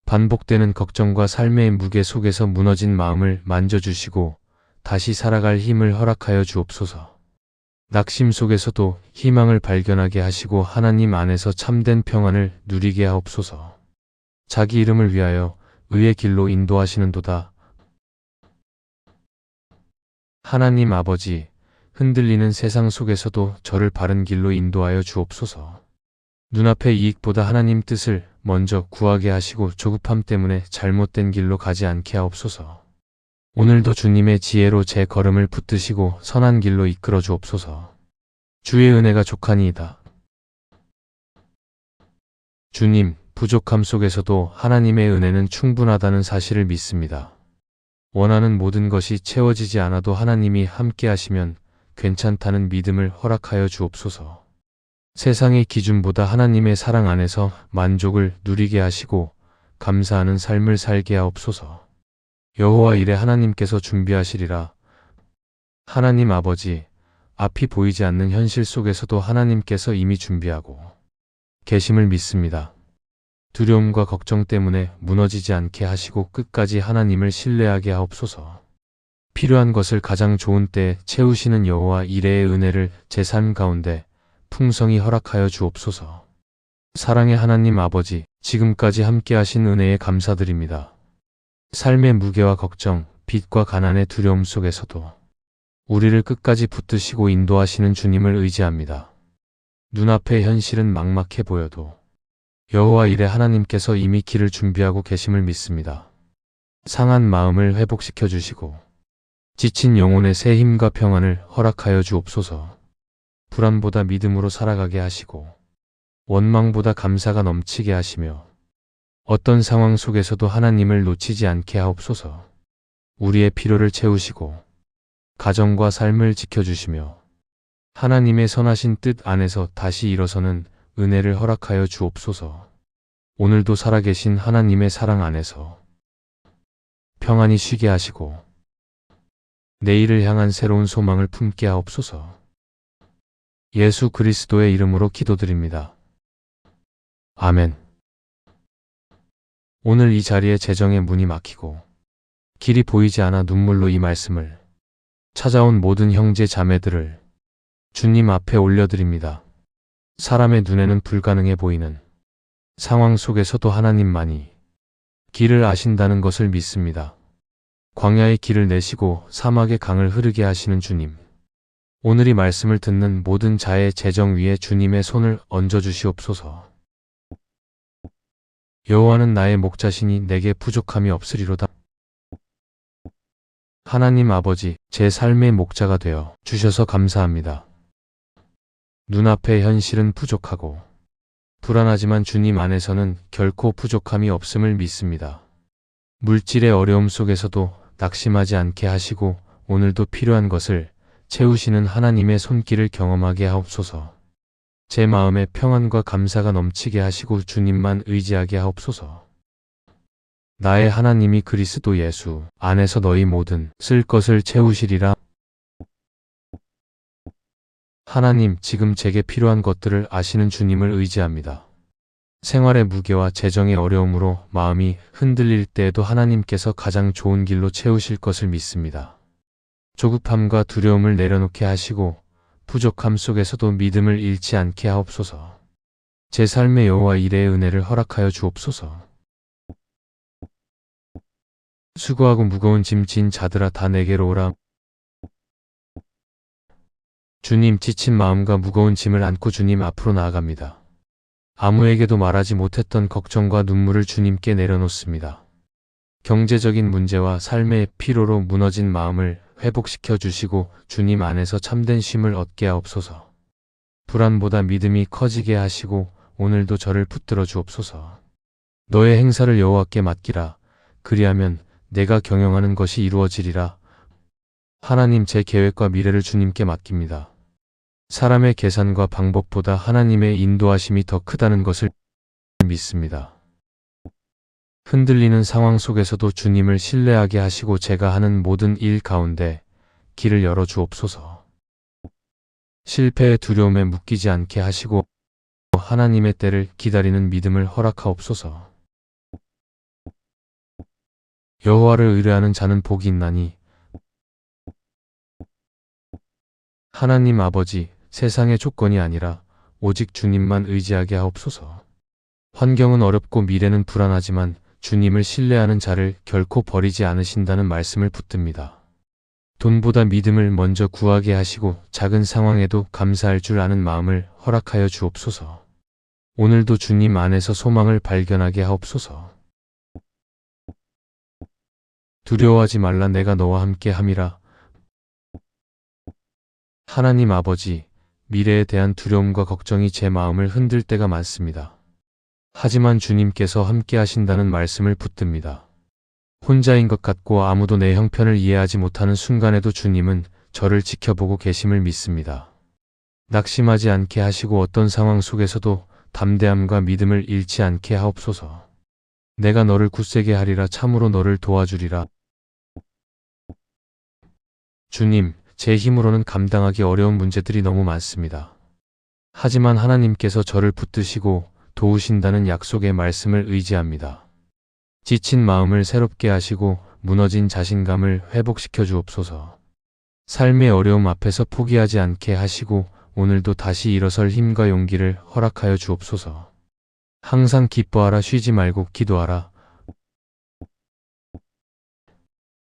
반복되는 걱정과 삶의 무게 속에서 무너진 마음을 만져주시고 다시 살아갈 힘을 허락하여 주옵소서. 낙심 속에서도 희망을 발견하게 하시고 하나님 안에서 참된 평안을 누리게 하옵소서. 자기 이름을 위하여 의의 길로 인도하시는도다. 하나님 아버지, 흔들리는 세상 속에서도 저를 바른 길로 인도하여 주옵소서. 눈앞의 이익보다 하나님 뜻을 먼저 구하게 하시고 조급함 때문에 잘못된 길로 가지 않게 하옵소서. 오늘도 주님의 지혜로 제 걸음을 붙드시고 선한 길로 이끌어 주옵소서. 주의 은혜가 족하니이다. 주님, 부족함 속에서도 하나님의 은혜는 충분하다는 사실을 믿습니다. 원하는 모든 것이 채워지지 않아도 하나님이 함께 하시면 괜찮다는 믿음을 허락하여 주옵소서. 세상의 기준보다 하나님의 사랑 안에서 만족을 누리게 하시고 감사하는 삶을 살게 하옵소서. 여호와 이레 하나님께서 준비하시리라. 하나님 아버지, 앞이 보이지 않는 현실 속에서도 하나님께서 이미 준비하고 계심을 믿습니다. 두려움과 걱정 때문에 무너지지 않게 하시고 끝까지 하나님을 신뢰하게 하옵소서. 필요한 것을 가장 좋은 때에 채우시는 여호와 이레의 은혜를 제 삶 가운데 풍성히 허락하여 주옵소서. 사랑의 하나님 아버지, 지금까지 함께 하신 은혜에 감사드립니다. 삶의 무게와 걱정, 빚과 가난의 두려움 속에서도 우리를 끝까지 붙드시고 인도하시는 주님을 의지합니다. 눈앞의 현실은 막막해 보여도 여호와 이레 하나님께서 이미 길을 준비하고 계심을 믿습니다. 상한 마음을 회복시켜 주시고 지친 영혼의 새 힘과 평안을 허락하여 주옵소서. 불안보다 믿음으로 살아가게 하시고 원망보다 감사가 넘치게 하시며 어떤 상황 속에서도 하나님을 놓치지 않게 하옵소서. 우리의 필요를 채우시고 가정과 삶을 지켜주시며 하나님의 선하신 뜻 안에서 다시 일어서는 은혜를 허락하여 주옵소서. 오늘도 살아계신 하나님의 사랑 안에서 평안히 쉬게 하시고 내일을 향한 새로운 소망을 품게 하옵소서. 예수 그리스도의 이름으로 기도드립니다. 아멘. 오늘 이 자리에 재정의 문이 막히고 길이 보이지 않아 눈물로 이 말씀을 찾아온 모든 형제 자매들을 주님 앞에 올려드립니다. 사람의 눈에는 불가능해 보이는 상황 속에서도 하나님만이 길을 아신다는 것을 믿습니다. 광야의 길을 내시고 사막의 강을 흐르게 하시는 주님. 오늘 이 말씀을 듣는 모든 자의 재정 위에 주님의 손을 얹어주시옵소서. 여호와는 나의 목자시니 내게 부족함이 없으리로다. 하나님 아버지, 제 삶의 목자가 되어 주셔서 감사합니다. 눈앞의 현실은 부족하고 불안하지만 주님 안에서는 결코 부족함이 없음을 믿습니다. 물질의 어려움 속에서도 낙심하지 않게 하시고 오늘도 필요한 것을 채우시는 하나님의 손길을 경험하게 하옵소서. 제 마음에 평안과 감사가 넘치게 하시고 주님만 의지하게 하옵소서. 나의 하나님이 그리스도 예수 안에서 너희 모든 쓸 것을 채우시리라. 하나님, 지금 제게 필요한 것들을 아시는 주님을 의지합니다. 생활의 무게와 재정의 어려움으로 마음이 흔들릴 때에도 하나님께서 가장 좋은 길로 채우실 것을 믿습니다. 조급함과 두려움을 내려놓게 하시고 부족함 속에서도 믿음을 잃지 않게 하옵소서. 제 삶의 여호와 이레의 은혜를 허락하여 주옵소서. 수고하고 무거운 짐 진 자들아 다 내게로 오라. 주님, 지친 마음과 무거운 짐을 안고 주님 앞으로 나아갑니다. 아무에게도 말하지 못했던 걱정과 눈물을 주님께 내려놓습니다. 경제적인 문제와 삶의 피로로 무너진 마음을 회복시켜 주시고 주님 안에서 참된 쉼을 얻게 하옵소서. 불안보다 믿음이 커지게 하시고 오늘도 저를 붙들어 주옵소서. 너의 행사를 여호와께 맡기라. 그리하면 내가 경영하는 것이 이루어지리라. 하나님, 제 계획과 미래를 주님께 맡깁니다. 사람의 계산과 방법보다 하나님의 인도하심이 더 크다는 것을 믿습니다. 흔들리는 상황 속에서도 주님을 신뢰하게 하시고 제가 하는 모든 일 가운데 길을 열어 주옵소서. 실패의 두려움에 묶이지 않게 하시고 하나님의 때를 기다리는 믿음을 허락하옵소서. 여호와를 의뢰하는 자는 복이 있나니. 하나님 아버지, 세상의 조건이 아니라 오직 주님만 의지하게 하옵소서. 환경은 어렵고 미래는 불안하지만 주님을 신뢰하는 자를 결코 버리지 않으신다는 말씀을 붙듭니다. 돈보다 믿음을 먼저 구하게 하시고 작은 상황에도 감사할 줄 아는 마음을 허락하여 주옵소서. 오늘도 주님 안에서 소망을 발견하게 하옵소서. 두려워하지 말라, 내가 너와 함께 함이라. 하나님 아버지, 미래에 대한 두려움과 걱정이 제 마음을 흔들 때가 많습니다. 하지만 주님께서 함께 하신다는 말씀을 붙듭니다. 혼자인 것 같고 아무도 내 형편을 이해하지 못하는 순간에도 주님은 저를 지켜보고 계심을 믿습니다. 낙심하지 않게 하시고 어떤 상황 속에서도 담대함과 믿음을 잃지 않게 하옵소서. 내가 너를 굳세게 하리라. 참으로 너를 도와주리라. 주님, 제 힘으로는 감당하기 어려운 문제들이 너무 많습니다. 하지만 하나님께서 저를 붙드시고 도우신다는 약속의 말씀을 의지합니다. 지친 마음을 새롭게 하시고 무너진 자신감을 회복시켜 주옵소서. 삶의 어려움 앞에서 포기하지 않게 하시고 오늘도 다시 일어설 힘과 용기를 허락하여 주옵소서. 항상 기뻐하라, 쉬지 말고 기도하라.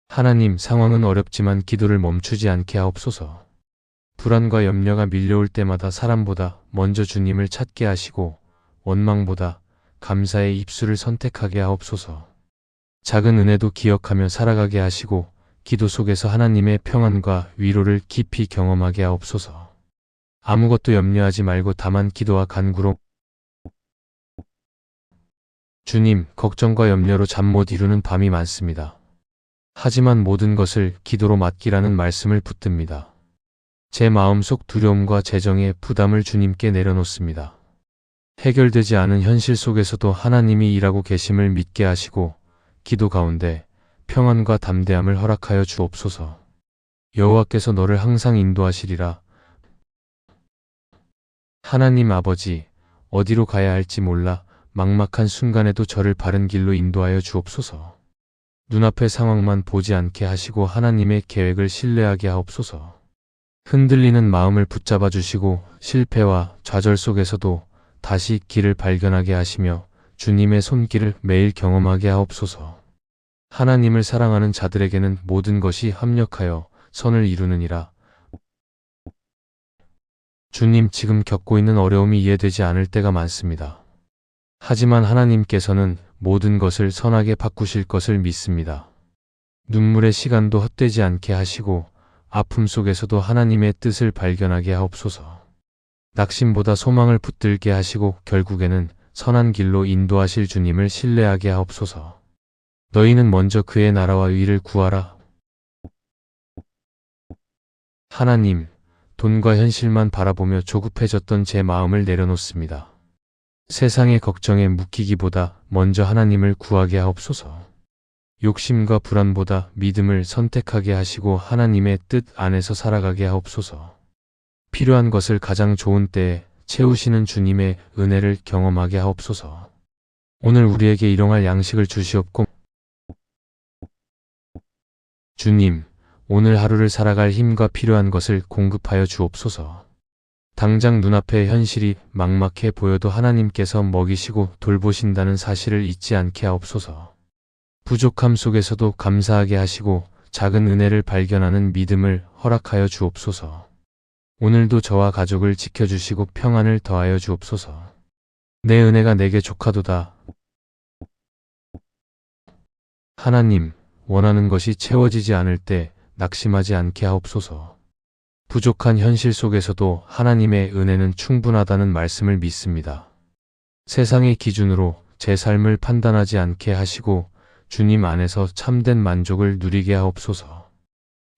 하나님, 상황은 어렵지만 기도를 멈추지 않게 하옵소서. 불안과 염려가 밀려올 때마다 사람보다 먼저 주님을 찾게 하시고 원망보다 감사의 입술을 선택하게 하옵소서. 작은 은혜도 기억하며 살아가게 하시고 기도 속에서 하나님의 평안과 위로를 깊이 경험하게 하옵소서. 아무것도 염려하지 말고 다만 기도와 간구로. 주님, 걱정과 염려로 잠 못 이루는 밤이 많습니다. 하지만 모든 것을 기도로 맡기라는 말씀을 붙듭니다. 제 마음속 두려움과 재정의 부담을 주님께 내려놓습니다. 해결되지 않은 현실 속에서도 하나님이 일하고 계심을 믿게 하시고 기도 가운데 평안과 담대함을 허락하여 주옵소서. 여호와께서 너를 항상 인도하시리라. 하나님 아버지, 어디로 가야 할지 몰라 막막한 순간에도 저를 바른 길로 인도하여 주옵소서. 눈앞의 상황만 보지 않게 하시고 하나님의 계획을 신뢰하게 하옵소서. 흔들리는 마음을 붙잡아 주시고 실패와 좌절 속에서도 다시 길을 발견하게 하시며 주님의 손길을 매일 경험하게 하옵소서. 하나님을 사랑하는 자들에게는 모든 것이 합력하여 선을 이루느니라. 주님, 지금 겪고 있는 어려움이 이해되지 않을 때가 많습니다. 하지만 하나님께서는 모든 것을 선하게 바꾸실 것을 믿습니다. 눈물의 시간도 헛되지 않게 하시고 아픔 속에서도 하나님의 뜻을 발견하게 하옵소서. 낙심보다 소망을 붙들게 하시고 결국에는 선한 길로 인도하실 주님을 신뢰하게 하옵소서. 너희는 먼저 그의 나라와 의를 구하라. 하나님, 돈과 현실만 바라보며 조급해졌던 제 마음을 내려놓습니다. 세상의 걱정에 묶이기보다 먼저 하나님을 구하게 하옵소서. 욕심과 불안보다 믿음을 선택하게 하시고 하나님의 뜻 안에서 살아가게 하옵소서. 필요한 것을 가장 좋은 때에 채우시는 주님의 은혜를 경험하게 하옵소서. 오늘 우리에게 일용할 양식을 주시옵고 주님, 오늘 하루를 살아갈 힘과 필요한 것을 공급하여 주옵소서. 당장 눈앞의 현실이 막막해 보여도 하나님께서 먹이시고 돌보신다는 사실을 잊지 않게 하옵소서. 부족함 속에서도 감사하게 하시고 작은 은혜를 발견하는 믿음을 허락하여 주옵소서. 오늘도 저와 가족을 지켜주시고 평안을 더하여 주옵소서. 내 은혜가 내게 족하도다. 하나님, 원하는 것이 채워지지 않을 때 낙심하지 않게 하옵소서. 부족한 현실 속에서도 하나님의 은혜는 충분하다는 말씀을 믿습니다. 세상의 기준으로 제 삶을 판단하지 않게 하시고 주님 안에서 참된 만족을 누리게 하옵소서.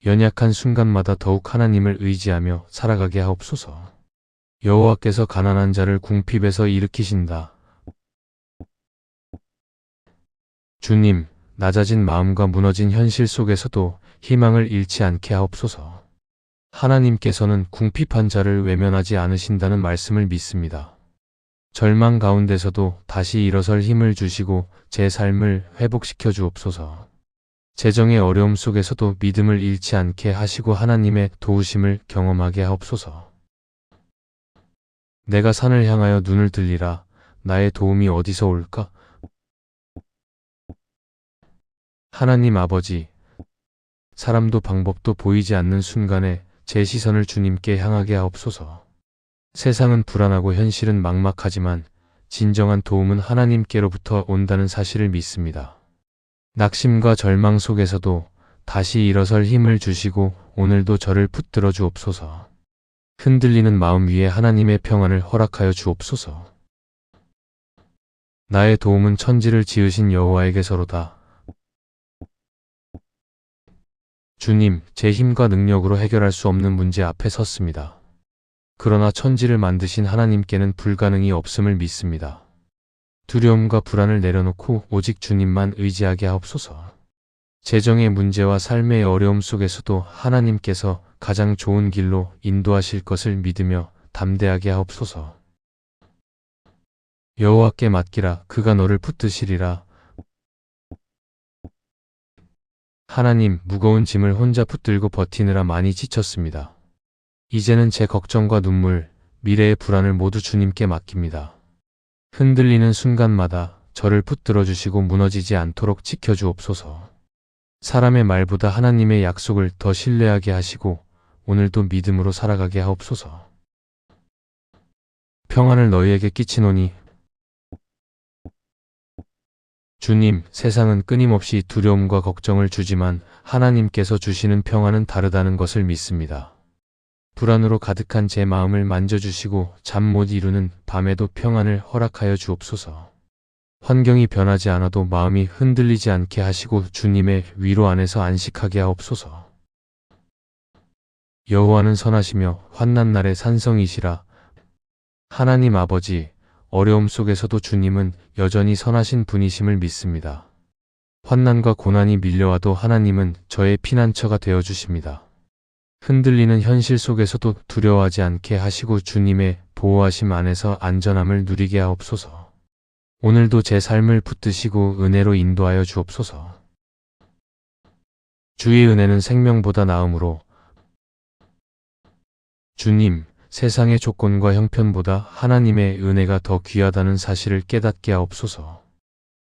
연약한 순간마다 더욱 하나님을 의지하며 살아가게 하옵소서. 여호와께서 가난한 자를 궁핍에서 일으키신다. 주님, 낮아진 마음과 무너진 현실 속에서도 희망을 잃지 않게 하옵소서. 하나님께서는 궁핍한 자를 외면하지 않으신다는 말씀을 믿습니다. 절망 가운데서도 다시 일어설 힘을 주시고 제 삶을 회복시켜 주옵소서. 재정의 어려움 속에서도 믿음을 잃지 않게 하시고 하나님의 도우심을 경험하게 하옵소서. 내가 산을 향하여 눈을 들리라. 나의 도움이 어디서 올까? 하나님 아버지, 사람도 방법도 보이지 않는 순간에 제 시선을 주님께 향하게 하옵소서. 세상은 불안하고 현실은 막막하지만 진정한 도움은 하나님께로부터 온다는 사실을 믿습니다. 낙심과 절망 속에서도 다시 일어설 힘을 주시고 오늘도 저를 붙들어 주옵소서. 흔들리는 마음 위에 하나님의 평안을 허락하여 주옵소서. 나의 도움은 천지를 지으신 여호와에게서로다. 주님, 제 힘과 능력으로 해결할 수 없는 문제 앞에 섰습니다. 그러나 천지를 만드신 하나님께는 불가능이 없음을 믿습니다. 두려움과 불안을 내려놓고 오직 주님만 의지하게 하옵소서. 재정의 문제와 삶의 어려움 속에서도 하나님께서 가장 좋은 길로 인도하실 것을 믿으며 담대하게 하옵소서. 여호와께 맡기라. 그가 너를 붙드시리라. 하나님, 무거운 짐을 혼자 붙들고 버티느라 많이 지쳤습니다. 이제는 제 걱정과 눈물, 미래의 불안을 모두 주님께 맡깁니다. 흔들리는 순간마다 저를 붙들어 주시고 무너지지 않도록 지켜주옵소서. 사람의 말보다 하나님의 약속을 더 신뢰하게 하시고 오늘도 믿음으로 살아가게 하옵소서. 평안을 너희에게 끼치노니 주님, 세상은 끊임없이 두려움과 걱정을 주지만 하나님께서 주시는 평안은 다르다는 것을 믿습니다. 불안으로 가득한 제 마음을 만져주시고 잠 못 이루는 밤에도 평안을 허락하여 주옵소서. 환경이 변하지 않아도 마음이 흔들리지 않게 하시고 주님의 위로 안에서 안식하게 하옵소서. 여호와는 선하시며 환난 날의 산성이시라. 하나님 아버지, 어려움 속에서도 주님은 여전히 선하신 분이심을 믿습니다. 환난과 고난이 밀려와도 하나님은 저의 피난처가 되어 주십니다. 흔들리는 현실 속에서도 두려워하지 않게 하시고 주님의 보호하심 안에서 안전함을 누리게 하옵소서. 오늘도 제 삶을 붙드시고 은혜로 인도하여 주옵소서. 주의 은혜는 생명보다 나음으로 주님, 세상의 조건과 형편보다 하나님의 은혜가 더 귀하다는 사실을 깨닫게 하옵소서.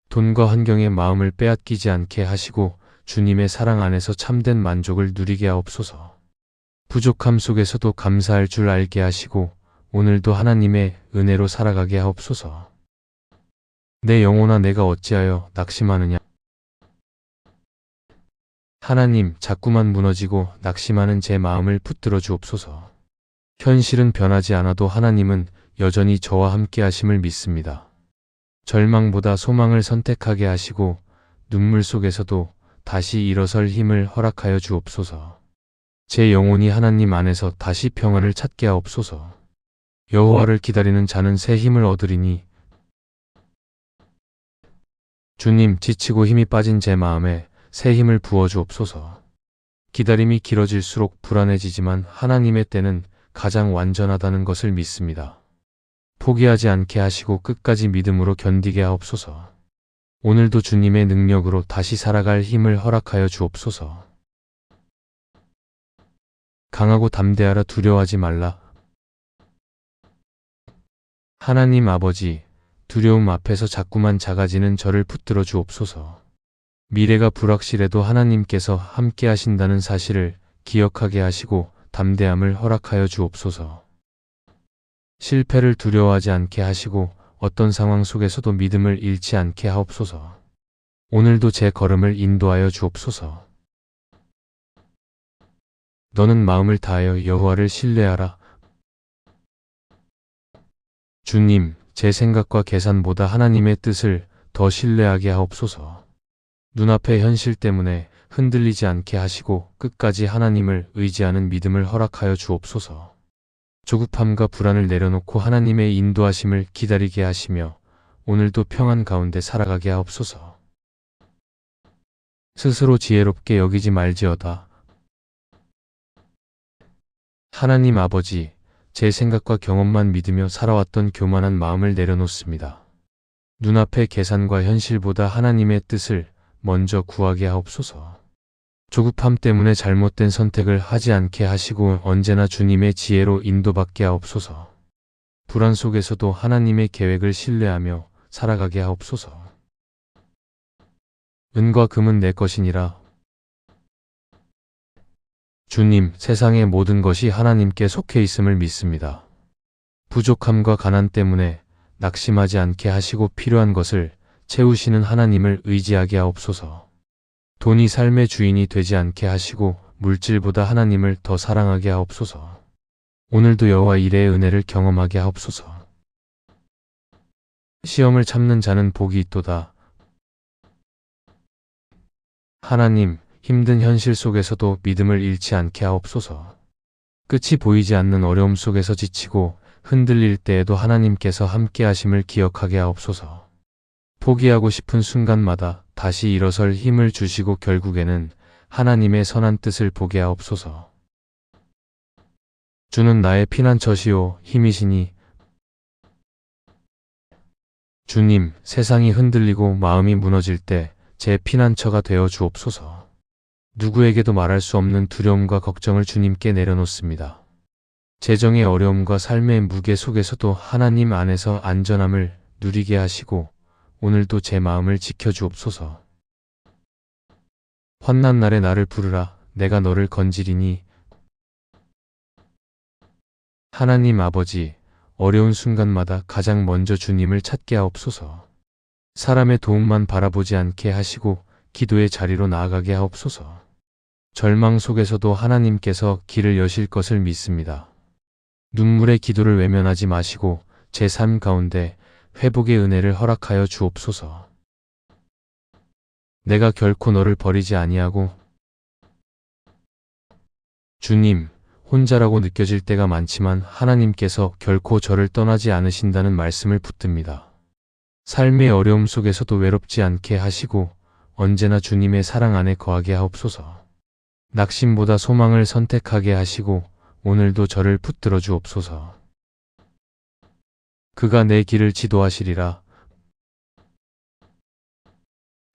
돈과 환경의 마음을 빼앗기지 않게 하시고 주님의 사랑 안에서 참된 만족을 누리게 하옵소서. 부족함 속에서도 감사할 줄 알게 하시고 오늘도 하나님의 은혜로 살아가게 하옵소서. 내 영혼아, 내가 어찌하여 낙심하느냐? 하나님, 자꾸만 무너지고 낙심하는 제 마음을 붙들어 주옵소서. 현실은 변하지 않아도 하나님은 여전히 저와 함께 하심을 믿습니다. 절망보다 소망을 선택하게 하시고 눈물 속에서도 다시 일어설 힘을 허락하여 주옵소서. 제 영혼이 하나님 안에서 다시 평안을 찾게 하옵소서. 여호와를 기다리는 자는 새 힘을 얻으리니 주님, 지치고 힘이 빠진 제 마음에 새 힘을 부어 주옵소서. 기다림이 길어질수록 불안해지지만 하나님의 때는 가장 완전하다는 것을 믿습니다. 포기하지 않게 하시고 끝까지 믿음으로 견디게 하옵소서. 오늘도 주님의 능력으로 다시 살아갈 힘을 허락하여 주옵소서. 강하고 담대하라, 두려워하지 말라. 하나님 아버지, 두려움 앞에서 자꾸만 작아지는 저를 붙들어 주옵소서. 미래가 불확실해도 하나님께서 함께 하신다는 사실을 기억하게 하시고 담대함을 허락하여 주옵소서. 실패를 두려워하지 않게 하시고 어떤 상황 속에서도 믿음을 잃지 않게 하옵소서. 오늘도 제 걸음을 인도하여 주옵소서. 너는 마음을 다하여 여호와를 신뢰하라. 주님, 제 생각과 계산보다 하나님의 뜻을 더 신뢰하게 하옵소서. 눈앞의 현실 때문에 흔들리지 않게 하시고 끝까지 하나님을 의지하는 믿음을 허락하여 주옵소서. 조급함과 불안을 내려놓고 하나님의 인도하심을 기다리게 하시며 오늘도 평안 가운데 살아가게 하옵소서. 스스로 지혜롭게 여기지 말지어다. 하나님 아버지, 제 생각과 경험만 믿으며 살아왔던 교만한 마음을 내려놓습니다. 눈앞의 계산과 현실보다 하나님의 뜻을 먼저 구하게 하옵소서. 조급함 때문에 잘못된 선택을 하지 않게 하시고 언제나 주님의 지혜로 인도받게 하옵소서. 불안 속에서도 하나님의 계획을 신뢰하며 살아가게 하옵소서. 은과 금은 내 것이니라. 주님, 세상의 모든 것이 하나님께 속해 있음을 믿습니다. 부족함과 가난 때문에 낙심하지 않게 하시고 필요한 것을 채우시는 하나님을 의지하게 하옵소서. 돈이 삶의 주인이 되지 않게 하시고 물질보다 하나님을 더 사랑하게 하옵소서. 오늘도 여호와 일의 은혜를 경험하게 하옵소서. 시험을 참는 자는 복이 있도다. 하나님, 힘든 현실 속에서도 믿음을 잃지 않게 하옵소서. 끝이 보이지 않는 어려움 속에서 지치고 흔들릴 때에도 하나님께서 함께 하심을 기억하게 하옵소서. 포기하고 싶은 순간마다 다시 일어설 힘을 주시고 결국에는 하나님의 선한 뜻을 보게 하옵소서. 주는 나의 피난처시오 힘이시니. 주님, 세상이 흔들리고 마음이 무너질 때 제 피난처가 되어 주옵소서. 누구에게도 말할 수 없는 두려움과 걱정을 주님께 내려놓습니다. 재정의 어려움과 삶의 무게 속에서도 하나님 안에서 안전함을 누리게 하시고 오늘도 제 마음을 지켜주옵소서. 환난 날에 나를 부르라. 내가 너를 건지리니. 하나님 아버지, 어려운 순간마다 가장 먼저 주님을 찾게 하옵소서. 사람의 도움만 바라보지 않게 하시고 기도의 자리로 나아가게 하옵소서. 절망 속에서도 하나님께서 길을 여실 것을 믿습니다. 눈물의 기도를 외면하지 마시고 제 삶 가운데 회복의 은혜를 허락하여 주옵소서. 내가 결코 너를 버리지 아니하고. 주님, 혼자라고 느껴질 때가 많지만 하나님께서 결코 저를 떠나지 않으신다는 말씀을 붙듭니다. 삶의 어려움 속에서도 외롭지 않게 하시고 언제나 주님의 사랑 안에 거하게 하옵소서. 낙심보다 소망을 선택하게 하시고 오늘도 저를 붙들어 주옵소서. 그가 내 길을 지도하시리라.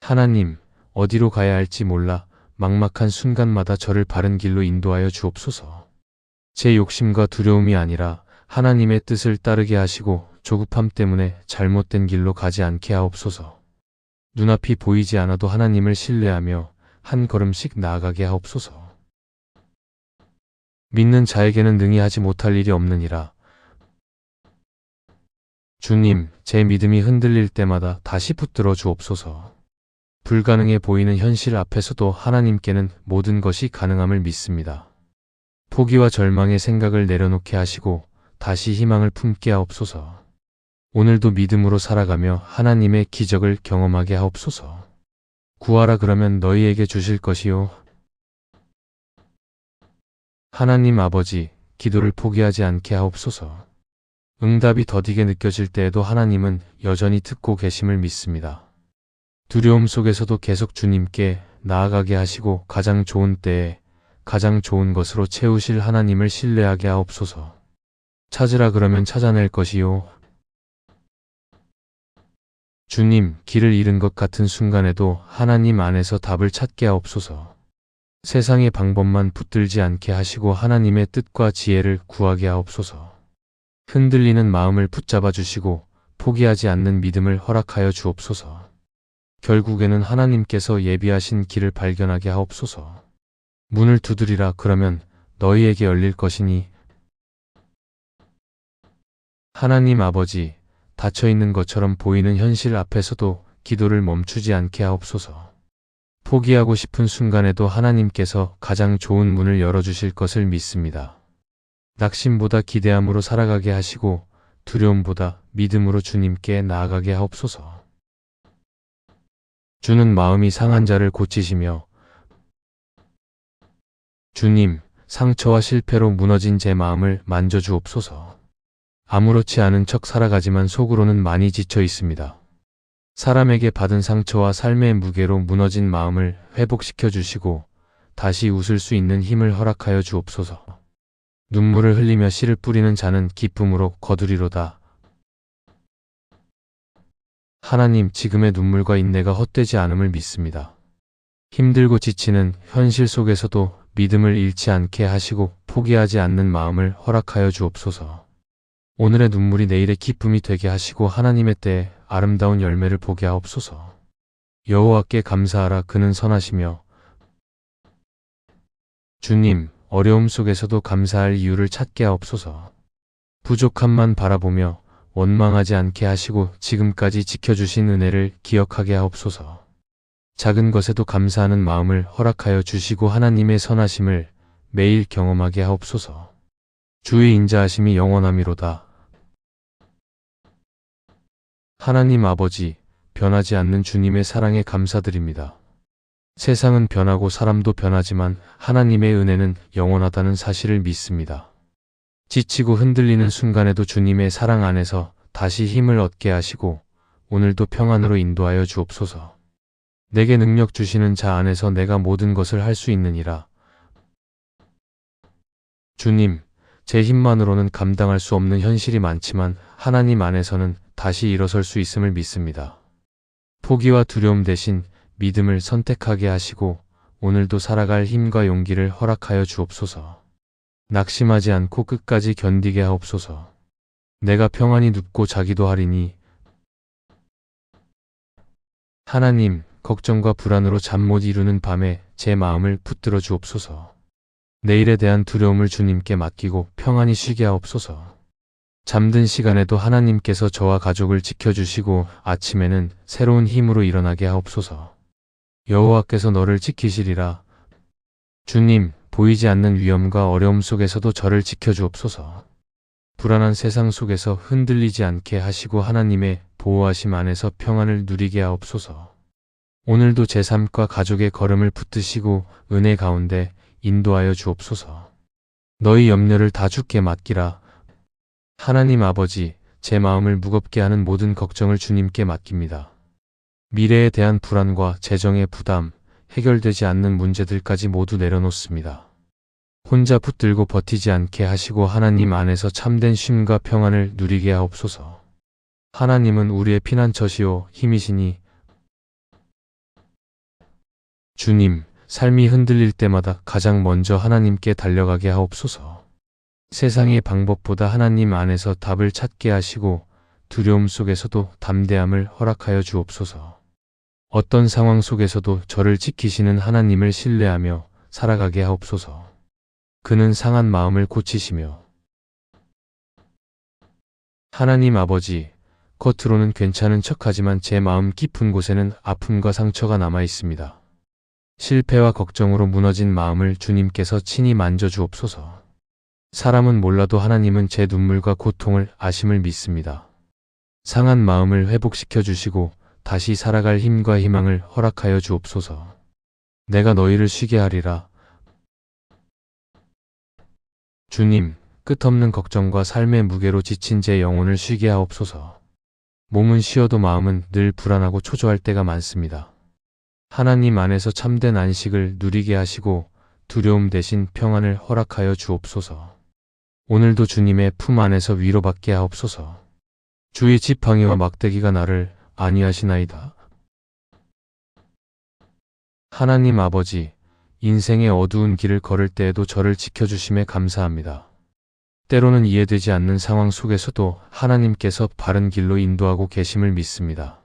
하나님, 어디로 가야 할지 몰라 막막한 순간마다 저를 바른 길로 인도하여 주옵소서. 제 욕심과 두려움이 아니라 하나님의 뜻을 따르게 하시고 조급함 때문에 잘못된 길로 가지 않게 하옵소서. 눈앞이 보이지 않아도 하나님을 신뢰하며 한 걸음씩 나아가게 하옵소서. 믿는 자에게는 능히 하지 못할 일이 없느니라. 주님, 제 믿음이 흔들릴 때마다 다시 붙들어 주옵소서. 불가능해 보이는 현실 앞에서도 하나님께는 모든 것이 가능함을 믿습니다. 포기와 절망의 생각을 내려놓게 하시고 다시 희망을 품게 하옵소서. 오늘도 믿음으로 살아가며 하나님의 기적을 경험하게 하옵소서. 구하라 그러면 너희에게 주실 것이요. 하나님 아버지, 기도를 포기하지 않게 하옵소서. 응답이 더디게 느껴질 때에도 하나님은 여전히 듣고 계심을 믿습니다. 두려움 속에서도 계속 주님께 나아가게 하시고 가장 좋은 때에 가장 좋은 것으로 채우실 하나님을 신뢰하게 하옵소서. 찾으라 그러면 찾아낼 것이요. 주님, 길을 잃은 것 같은 순간에도 하나님 안에서 답을 찾게 하옵소서. 세상의 방법만 붙들지 않게 하시고 하나님의 뜻과 지혜를 구하게 하옵소서. 흔들리는 마음을 붙잡아 주시고 포기하지 않는 믿음을 허락하여 주옵소서. 결국에는 하나님께서 예비하신 길을 발견하게 하옵소서. 문을 두드리라 그러면 너희에게 열릴 것이니. 하나님 아버지, 닫혀있는 것처럼 보이는 현실 앞에서도 기도를 멈추지 않게 하옵소서. 포기하고 싶은 순간에도 하나님께서 가장 좋은 문을 열어주실 것을 믿습니다. 낙심보다 기대함으로 살아가게 하시고 두려움보다 믿음으로 주님께 나아가게 하옵소서. 주는 마음이 상한 자를 고치시며 주님, 상처와 실패로 무너진 제 마음을 만져주옵소서. 아무렇지 않은 척 살아가지만 속으로는 많이 지쳐 있습니다. 사람에게 받은 상처와 삶의 무게로 무너진 마음을 회복시켜 주시고 다시 웃을 수 있는 힘을 허락하여 주옵소서. 눈물을 흘리며 씨를 뿌리는 자는 기쁨으로 거두리로다. 하나님, 지금의 눈물과 인내가 헛되지 않음을 믿습니다. 힘들고 지치는 현실 속에서도 믿음을 잃지 않게 하시고 포기하지 않는 마음을 허락하여 주옵소서. 오늘의 눈물이 내일의 기쁨이 되게 하시고 하나님의 때에 아름다운 열매를 보게 하옵소서. 여호와께 감사하라, 그는 선하시며. 주님, 어려움 속에서도 감사할 이유를 찾게 하옵소서. 부족함만 바라보며 원망하지 않게 하시고 지금까지 지켜주신 은혜를 기억하게 하옵소서. 작은 것에도 감사하는 마음을 허락하여 주시고 하나님의 선하심을 매일 경험하게 하옵소서. 주의 인자하심이 영원하미로다. 하나님 아버지, 변하지 않는 주님의 사랑에 감사드립니다. 세상은 변하고 사람도 변하지만 하나님의 은혜는 영원하다는 사실을 믿습니다. 지치고 흔들리는 순간에도 주님의 사랑 안에서 다시 힘을 얻게 하시고 오늘도 평안으로 인도하여 주옵소서. 내게 능력 주시는 자 안에서 내가 모든 것을 할 수 있느니라. 주님, 제 힘만으로는 감당할 수 없는 현실이 많지만 하나님 안에서는 다시 일어설 수 있음을 믿습니다. 포기와 두려움 대신 믿음을 선택하게 하시고 오늘도 살아갈 힘과 용기를 허락하여 주옵소서. 낙심하지 않고 끝까지 견디게 하옵소서. 내가 평안히 눕고 자기도 하리니. 하나님, 걱정과 불안으로 잠 못 이루는 밤에 제 마음을 붙들어 주옵소서. 내일에 대한 두려움을 주님께 맡기고 평안히 쉬게 하옵소서. 잠든 시간에도 하나님께서 저와 가족을 지켜주시고 아침에는 새로운 힘으로 일어나게 하옵소서. 여호와께서 너를 지키시리라. 주님, 보이지 않는 위험과 어려움 속에서도 저를 지켜주옵소서. 불안한 세상 속에서 흔들리지 않게 하시고 하나님의 보호하심 안에서 평안을 누리게 하옵소서. 오늘도 제 삶과 가족의 걸음을 붙드시고 은혜 가운데 인도하여 주옵소서. 너희 염려를 다 주께 맡기라. 하나님 아버지, 제 마음을 무겁게 하는 모든 걱정을 주님께 맡깁니다. 미래에 대한 불안과 재정의 부담, 해결되지 않는 문제들까지 모두 내려놓습니다. 혼자 붙들고 버티지 않게 하시고 하나님 안에서 참된 쉼과 평안을 누리게 하옵소서. 하나님은 우리의 피난처시요 힘이시니. 주님, 삶이 흔들릴 때마다 가장 먼저 하나님께 달려가게 하옵소서. 세상의 방법보다 하나님 안에서 답을 찾게 하시고 두려움 속에서도 담대함을 허락하여 주옵소서. 어떤 상황 속에서도 저를 지키시는 하나님을 신뢰하며 살아가게 하옵소서. 그는 상한 마음을 고치시며 하나님 아버지, 겉으로는 괜찮은 척하지만 제 마음 깊은 곳에는 아픔과 상처가 남아 있습니다. 실패와 걱정으로 무너진 마음을 주님께서 친히 만져주옵소서. 사람은 몰라도 하나님은 제 눈물과 고통을 아심을 믿습니다. 상한 마음을 회복시켜 주시고 다시 살아갈 힘과 희망을 허락하여 주옵소서. 내가 너희를 쉬게 하리라. 주님, 끝없는 걱정과 삶의 무게로 지친 제 영혼을 쉬게 하옵소서. 몸은 쉬어도 마음은 늘 불안하고 초조할 때가 많습니다. 하나님 안에서 참된 안식을 누리게 하시고 두려움 대신 평안을 허락하여 주옵소서. 오늘도 주님의 품 안에서 위로받게 하옵소서. 주의 지팡이와 막대기가 나를 안위하시나이다. 하나님 아버지, 인생의 어두운 길을 걸을 때에도 저를 지켜주심에 감사합니다. 때로는 이해되지 않는 상황 속에서도 하나님께서 바른 길로 인도하고 계심을 믿습니다.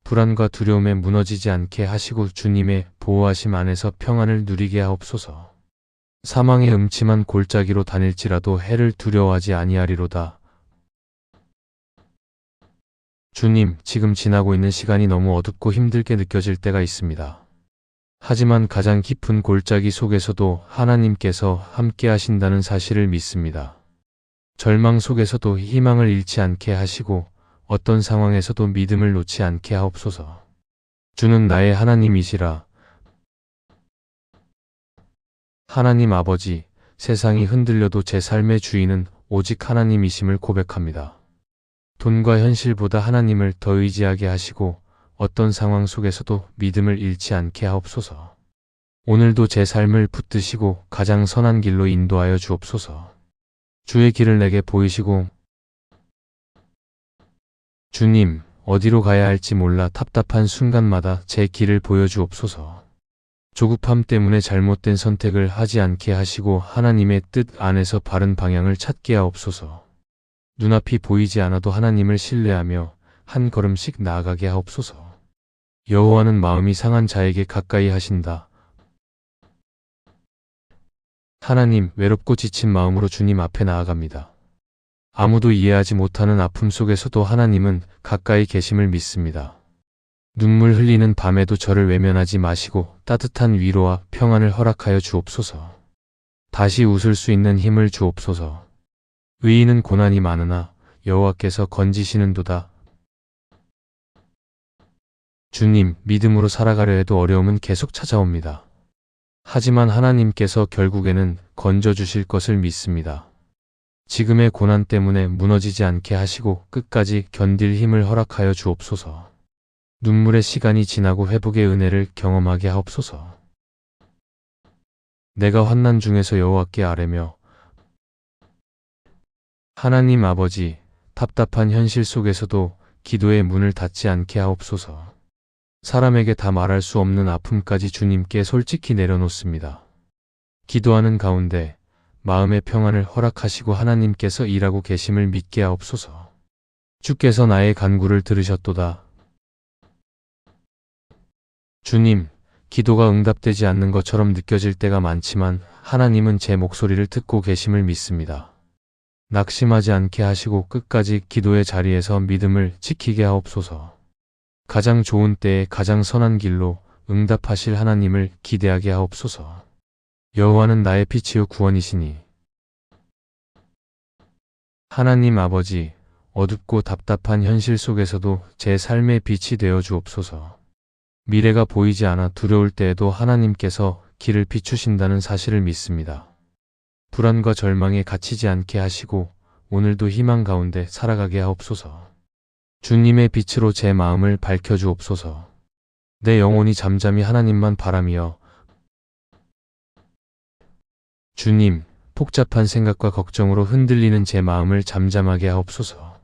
불안과 두려움에 무너지지 않게 하시고 주님의 보호하심 안에서 평안을 누리게 하옵소서. 사망의 음침한 골짜기로 다닐지라도 해를 두려워하지 아니하리로다. 주님, 지금 지나고 있는 시간이 너무 어둡고 힘들게 느껴질 때가 있습니다. 하지만 가장 깊은 골짜기 속에서도 하나님께서 함께 하신다는 사실을 믿습니다. 절망 속에서도 희망을 잃지 않게 하시고 어떤 상황에서도 믿음을 놓지 않게 하옵소서. 주는 나의 하나님이시라. 하나님 아버지, 세상이 흔들려도 제 삶의 주인은 오직 하나님이심을 고백합니다. 돈과 현실보다 하나님을 더 의지하게 하시고 어떤 상황 속에서도 믿음을 잃지 않게 하옵소서. 오늘도 제 삶을 붙드시고 가장 선한 길로 인도하여 주옵소서. 주의 길을 내게 보이시고 주님, 어디로 가야 할지 몰라 답답한 순간마다 제 길을 보여주옵소서. 조급함 때문에 잘못된 선택을 하지 않게 하시고 하나님의 뜻 안에서 바른 방향을 찾게 하옵소서. 눈앞이 보이지 않아도 하나님을 신뢰하며 한 걸음씩 나아가게 하옵소서. 여호와는 마음이 상한 자에게 가까이 하신다. 하나님, 외롭고 지친 마음으로 주님 앞에 나아갑니다. 아무도 이해하지 못하는 아픔 속에서도 하나님은 가까이 계심을 믿습니다. 눈물 흘리는 밤에도 저를 외면하지 마시고 따뜻한 위로와 평안을 허락하여 주옵소서. 다시 웃을 수 있는 힘을 주옵소서. 의인은 고난이 많으나 여호와께서 건지시는도다. 주님, 믿음으로 살아가려 해도 어려움은 계속 찾아옵니다. 하지만 하나님께서 결국에는 건져주실 것을 믿습니다. 지금의 고난 때문에 무너지지 않게 하시고 끝까지 견딜 힘을 허락하여 주옵소서. 눈물의 시간이 지나고 회복의 은혜를 경험하게 하옵소서. 내가 환난 중에서 여호와께 아뢰며 하나님 아버지, 답답한 현실 속에서도 기도의 문을 닫지 않게 하옵소서. 사람에게 다 말할 수 없는 아픔까지 주님께 솔직히 내려놓습니다. 기도하는 가운데 마음의 평안을 허락하시고 하나님께서 일하고 계심을 믿게 하옵소서. 주께서 나의 간구를 들으셨도다. 주님, 기도가 응답되지 않는 것처럼 느껴질 때가 많지만 하나님은 제 목소리를 듣고 계심을 믿습니다. 낙심하지 않게 하시고 끝까지 기도의 자리에서 믿음을 지키게 하옵소서. 가장 좋은 때에 가장 선한 길로 응답하실 하나님을 기대하게 하옵소서. 여호와는 나의 빛이요 구원이시니. 하나님 아버지, 어둡고 답답한 현실 속에서도 제 삶의 빛이 되어 주옵소서. 미래가 보이지 않아 두려울 때에도 하나님께서 길을 비추신다는 사실을 믿습니다. 불안과 절망에 갇히지 않게 하시고 오늘도 희망 가운데 살아가게 하옵소서. 주님의 빛으로 제 마음을 밝혀주옵소서. 내 영혼이 잠잠히 하나님만 바라며 주님, 복잡한 생각과 걱정으로 흔들리는 제 마음을 잠잠하게 하옵소서.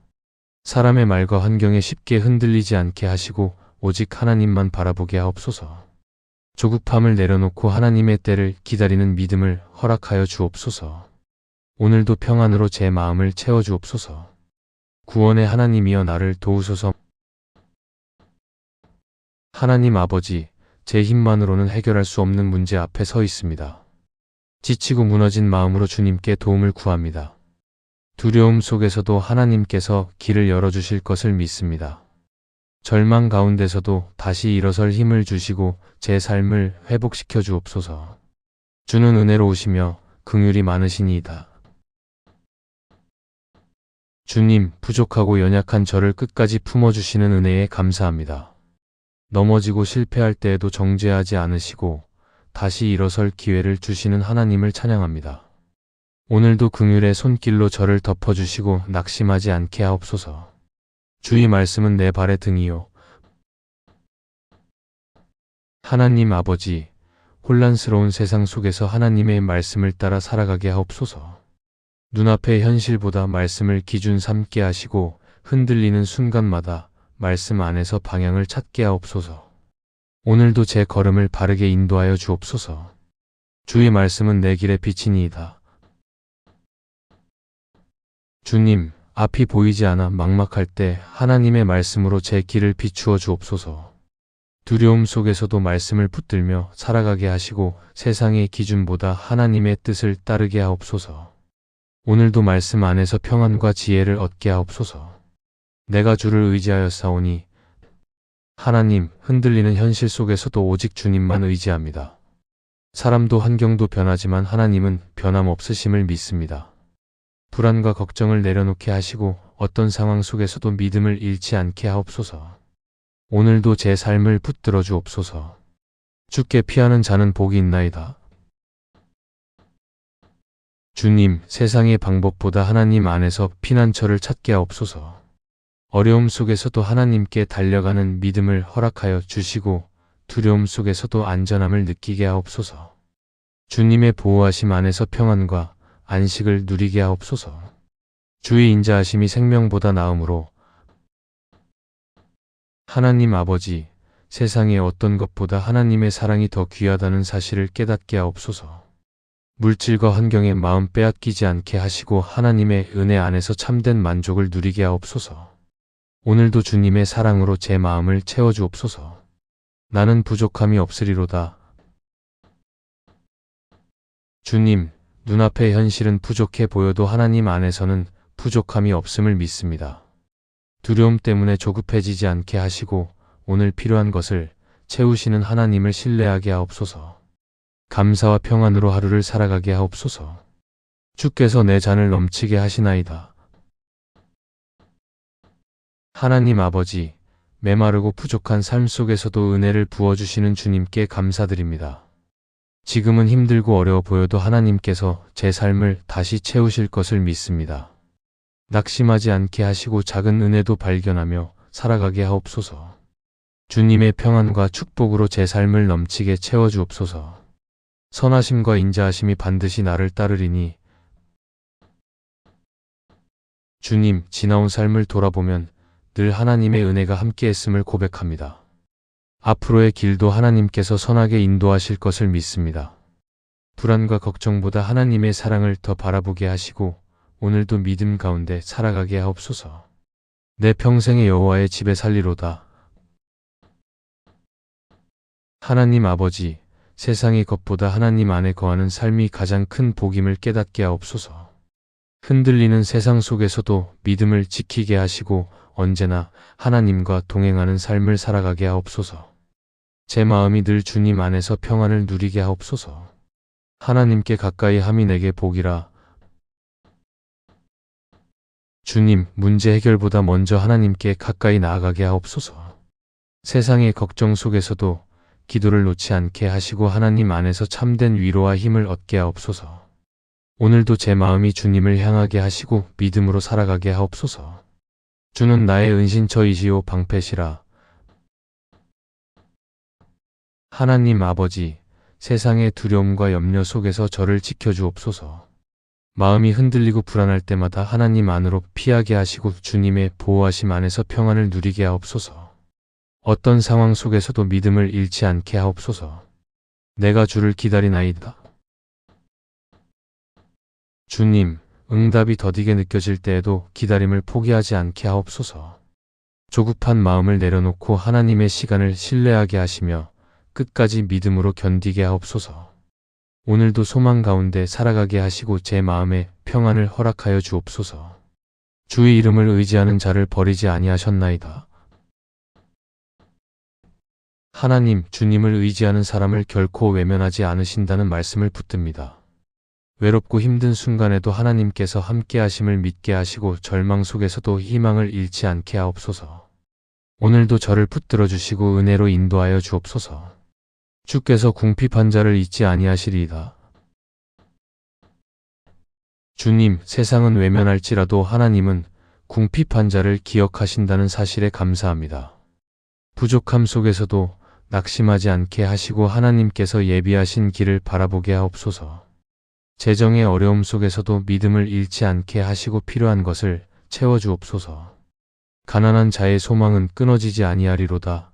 사람의 말과 환경에 쉽게 흔들리지 않게 하시고 오직 하나님만 바라보게 하옵소서. 조급함을 내려놓고 하나님의 때를 기다리는 믿음을 허락하여 주옵소서. 오늘도 평안으로 제 마음을 채워주옵소서. 구원의 하나님이여 나를 도우소서. 하나님 아버지, 제 힘만으로는 해결할 수 없는 문제 앞에 서 있습니다. 지치고 무너진 마음으로 주님께 도움을 구합니다. 두려움 속에서도 하나님께서 길을 열어주실 것을 믿습니다. 절망 가운데서도 다시 일어설 힘을 주시고 제 삶을 회복시켜 주옵소서. 주는 은혜로우시며 긍휼이 많으시니이다. 주님, 부족하고 연약한 저를 끝까지 품어주시는 은혜에 감사합니다. 넘어지고 실패할 때에도 정죄하지 않으시고 다시 일어설 기회를 주시는 하나님을 찬양합니다. 오늘도 긍휼의 손길로 저를 덮어주시고 낙심하지 않게 하옵소서. 주의 말씀은 내 발의 등이요. 하나님 아버지, 혼란스러운 세상 속에서 하나님의 말씀을 따라 살아가게 하옵소서. 눈앞의 현실보다 말씀을 기준 삼게 하시고 흔들리는 순간마다 말씀 안에서 방향을 찾게 하옵소서. 오늘도 제 걸음을 바르게 인도하여 주옵소서. 주의 말씀은 내 길의 빛이니이다. 주님, 앞이 보이지 않아 막막할 때 하나님의 말씀으로 제 길을 비추어 주옵소서. 두려움 속에서도 말씀을 붙들며 살아가게 하시고 세상의 기준보다 하나님의 뜻을 따르게 하옵소서. 오늘도 말씀 안에서 평안과 지혜를 얻게 하옵소서. 내가 주를 의지하여 싸우니 하나님, 흔들리는 현실 속에서도 오직 주님만 의지합니다. 사람도 환경도 변하지만 하나님은 변함없으심을 믿습니다. 불안과 걱정을 내려놓게 하시고 어떤 상황 속에서도 믿음을 잃지 않게 하옵소서. 오늘도 제 삶을 붙들어 주옵소서. 주께 피하는 자는 복이 있나이다. 주님, 세상의 방법보다 하나님 안에서 피난처를 찾게 하옵소서. 어려움 속에서도 하나님께 달려가는 믿음을 허락하여 주시고 두려움 속에서도 안전함을 느끼게 하옵소서. 주님의 보호하심 안에서 평안과 안식을 누리게 하옵소서. 주의 인자하심이 생명보다 나음으로 하나님 아버지, 세상의 어떤 것보다 하나님의 사랑이 더 귀하다는 사실을 깨닫게 하옵소서. 물질과 환경에 마음 빼앗기지 않게 하시고 하나님의 은혜 안에서 참된 만족을 누리게 하옵소서. 오늘도 주님의 사랑으로 제 마음을 채워주옵소서. 나는 부족함이 없으리로다. 주님, 눈앞의 현실은 부족해 보여도 하나님 안에서는 부족함이 없음을 믿습니다. 두려움 때문에 조급해지지 않게 하시고 오늘 필요한 것을 채우시는 하나님을 신뢰하게 하옵소서. 감사와 평안으로 하루를 살아가게 하옵소서. 주께서 내 잔을 넘치게 하시나이다. 하나님 아버지, 메마르고 부족한 삶 속에서도 은혜를 부어주시는 주님께 감사드립니다. 지금은 힘들고 어려워 보여도 하나님께서 제 삶을 다시 채우실 것을 믿습니다. 낙심하지 않게 하시고 작은 은혜도 발견하며 살아가게 하옵소서. 주님의 평안과 축복으로 제 삶을 넘치게 채워주옵소서. 선하심과 인자하심이 반드시 나를 따르리니 주님, 지나온 삶을 돌아보면 늘 하나님의 은혜가 함께했음을 고백합니다. 앞으로의 길도 하나님께서 선하게 인도하실 것을 믿습니다. 불안과 걱정보다 하나님의 사랑을 더 바라보게 하시고 오늘도 믿음 가운데 살아가게 하옵소서. 내 평생의 여호와의 집에 살리로다. 하나님 아버지, 세상의 것보다 하나님 안에 거하는 삶이 가장 큰 복임을 깨닫게 하옵소서. 흔들리는 세상 속에서도 믿음을 지키게 하시고 언제나 하나님과 동행하는 삶을 살아가게 하옵소서. 제 마음이 늘 주님 안에서 평안을 누리게 하옵소서. 하나님께 가까이 함이 내게 복이라. 주님, 문제 해결보다 먼저 하나님께 가까이 나아가게 하옵소서. 세상의 걱정 속에서도 기도를 놓지 않게 하시고 하나님 안에서 참된 위로와 힘을 얻게 하옵소서. 오늘도 제 마음이 주님을 향하게 하시고 믿음으로 살아가게 하옵소서. 주는 나의 은신처이시오 방패시라. 하나님 아버지, 세상의 두려움과 염려 속에서 저를 지켜주옵소서. 마음이 흔들리고 불안할 때마다 하나님 안으로 피하게 하시고 주님의 보호하심 안에서 평안을 누리게 하옵소서. 어떤 상황 속에서도 믿음을 잃지 않게 하옵소서. 내가 주를 기다리나이다. 주님, 응답이 더디게 느껴질 때에도 기다림을 포기하지 않게 하옵소서. 조급한 마음을 내려놓고 하나님의 시간을 신뢰하게 하시며 끝까지 믿음으로 견디게 하옵소서. 오늘도 소망 가운데 살아가게 하시고 제 마음에 평안을 허락하여 주옵소서. 주의 이름을 의지하는 자를 버리지 아니하셨나이다. 하나님, 주님을 의지하는 사람을 결코 외면하지 않으신다는 말씀을 붙듭니다. 외롭고 힘든 순간에도 하나님께서 함께 하심을 믿게 하시고 절망 속에서도 희망을 잃지 않게 하옵소서. 오늘도 저를 붙들어 주시고 은혜로 인도하여 주옵소서. 주께서 궁핍한 자를 잊지 아니하시리이다. 주님, 세상은 외면할지라도 하나님은 궁핍한 자를 기억하신다는 사실에 감사합니다. 부족함 속에서도 낙심하지 않게 하시고 하나님께서 예비하신 길을 바라보게 하옵소서. 재정의 어려움 속에서도 믿음을 잃지 않게 하시고 필요한 것을 채워주옵소서. 가난한 자의 소망은 끊어지지 아니하리로다.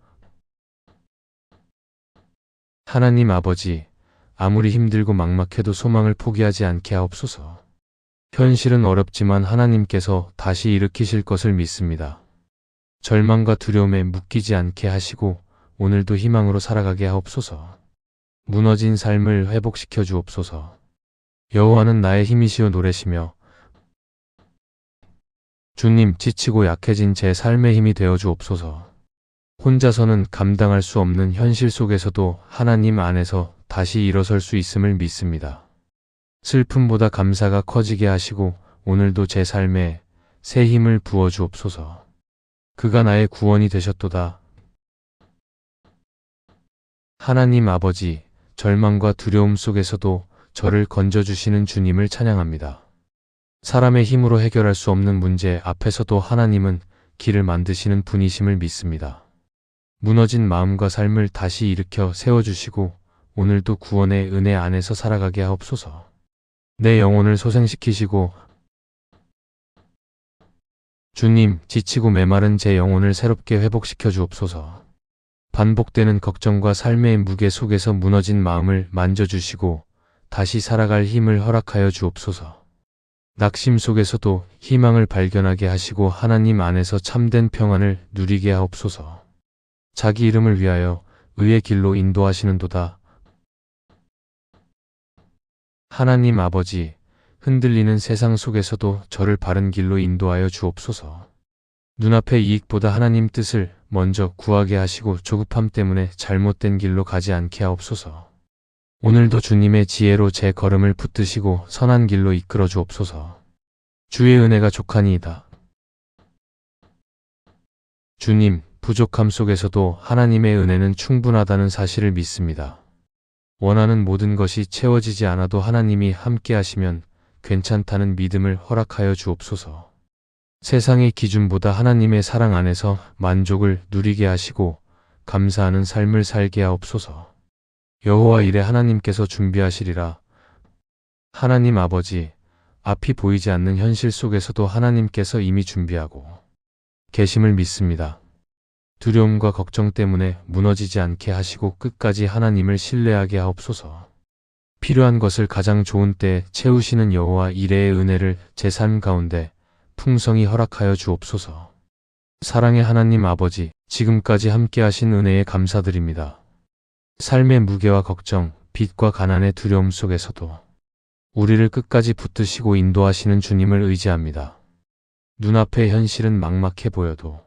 하나님 아버지, 아무리 힘들고 막막해도 소망을 포기하지 않게 하옵소서. 현실은 어렵지만 하나님께서 다시 일으키실 것을 믿습니다. 절망과 두려움에 묶이지 않게 하시고 오늘도 희망으로 살아가게 하옵소서. 무너진 삶을 회복시켜 주옵소서. 여호와는 나의 힘이시여 노래시며 주님, 지치고 약해진 제 삶의 힘이 되어 주옵소서. 혼자서는 감당할 수 없는 현실 속에서도 하나님 안에서 다시 일어설 수 있음을 믿습니다. 슬픔보다 감사가 커지게 하시고 오늘도 제 삶에 새 힘을 부어 주옵소서. 그가 나의 구원이 되셨도다. 하나님 아버지, 절망과 두려움 속에서도 저를 건져주시는 주님을 찬양합니다. 사람의 힘으로 해결할 수 없는 문제 앞에서도 하나님은 길을 만드시는 분이심을 믿습니다. 무너진 마음과 삶을 다시 일으켜 세워주시고 오늘도 구원의 은혜 안에서 살아가게 하옵소서. 내 영혼을 소생시키시고 주님, 지치고 메마른 제 영혼을 새롭게 회복시켜 주옵소서. 반복되는 걱정과 삶의 무게 속에서 무너진 마음을 만져주시고 다시 살아갈 힘을 허락하여 주옵소서. 낙심 속에서도 희망을 발견하게 하시고 하나님 안에서 참된 평안을 누리게 하옵소서. 자기 이름을 위하여 의의 길로 인도하시는도다. 하나님 아버지, 흔들리는 세상 속에서도 저를 바른 길로 인도하여 주옵소서. 눈앞의 이익보다 하나님 뜻을 먼저 구하게 하시고 조급함 때문에 잘못된 길로 가지 않게 하옵소서. 오늘도 주님의 지혜로 제 걸음을 붙드시고 선한 길로 이끌어 주옵소서. 주의 은혜가 족하니이다. 주님, 부족함 속에서도 하나님의 은혜는 충분하다는 사실을 믿습니다. 원하는 모든 것이 채워지지 않아도 하나님이 함께 하시면 괜찮다는 믿음을 허락하여 주옵소서. 세상의 기준보다 하나님의 사랑 안에서 만족을 누리게 하시고 감사하는 삶을 살게 하옵소서. 여호와 이레 하나님께서 준비하시리라. 하나님 아버지, 앞이 보이지 않는 현실 속에서도 하나님께서 이미 준비하고 계심을 믿습니다. 두려움과 걱정 때문에 무너지지 않게 하시고 끝까지 하나님을 신뢰하게 하옵소서. 필요한 것을 가장 좋은 때에 채우시는 여호와 이레의 은혜를 제 삶 가운데 풍성히 허락하여 주옵소서. 사랑의 하나님 아버지, 지금까지 함께 하신 은혜에 감사드립니다. 삶의 무게와 걱정, 빚과 가난의 두려움 속에서도 우리를 끝까지 붙드시고 인도하시는 주님을 의지합니다. 눈앞의 현실은 막막해 보여도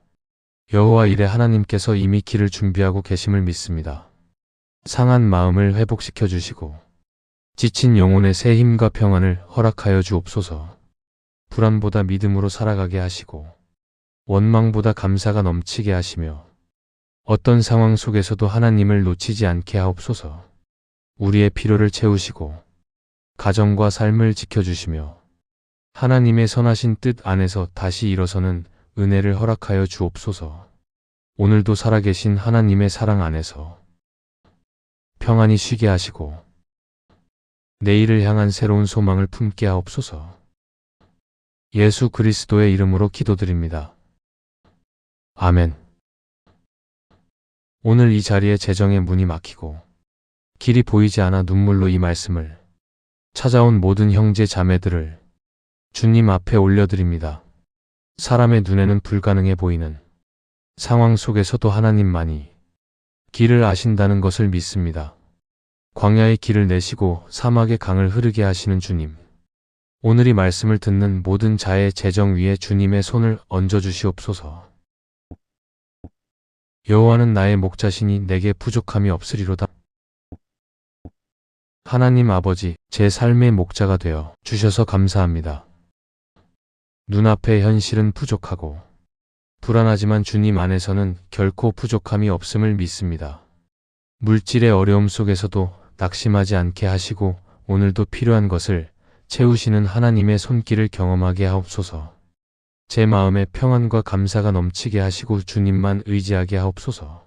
여호와 이레 하나님께서 이미 길을 준비하고 계심을 믿습니다. 상한 마음을 회복시켜 주시고 지친 영혼의 새 힘과 평안을 허락하여 주옵소서. 불안보다 믿음으로 살아가게 하시고 원망보다 감사가 넘치게 하시며 어떤 상황 속에서도 하나님을 놓치지 않게 하옵소서. 우리의 필요를 채우시고 가정과 삶을 지켜주시며 하나님의 선하신 뜻 안에서 다시 일어서는 은혜를 허락하여 주옵소서. 오늘도 살아계신 하나님의 사랑 안에서 평안히 쉬게 하시고 내일을 향한 새로운 소망을 품게 하옵소서. 예수 그리스도의 이름으로 기도드립니다. 아멘. 오늘 이 자리에 재정의 문이 막히고 길이 보이지 않아 눈물로 이 말씀을 찾아온 모든 형제 자매들을 주님 앞에 올려드립니다. 사람의 눈에는 불가능해 보이는 상황 속에서도 하나님만이 길을 아신다는 것을 믿습니다. 광야의 길을 내시고 사막의 강을 흐르게 하시는 주님. 오늘 이 말씀을 듣는 모든 자의 재정 위에 주님의 손을 얹어주시옵소서. 여호와는 나의 목자시니 내게 부족함이 없으리로다. 하나님 아버지, 제 삶의 목자가 되어 주셔서 감사합니다. 눈앞의 현실은 부족하고 불안하지만 주님 안에서는 결코 부족함이 없음을 믿습니다. 물질의 어려움 속에서도 낙심하지 않게 하시고 오늘도 필요한 것을 채우시는 하나님의 손길을 경험하게 하옵소서. 제 마음에 평안과 감사가 넘치게 하시고 주님만 의지하게 하옵소서.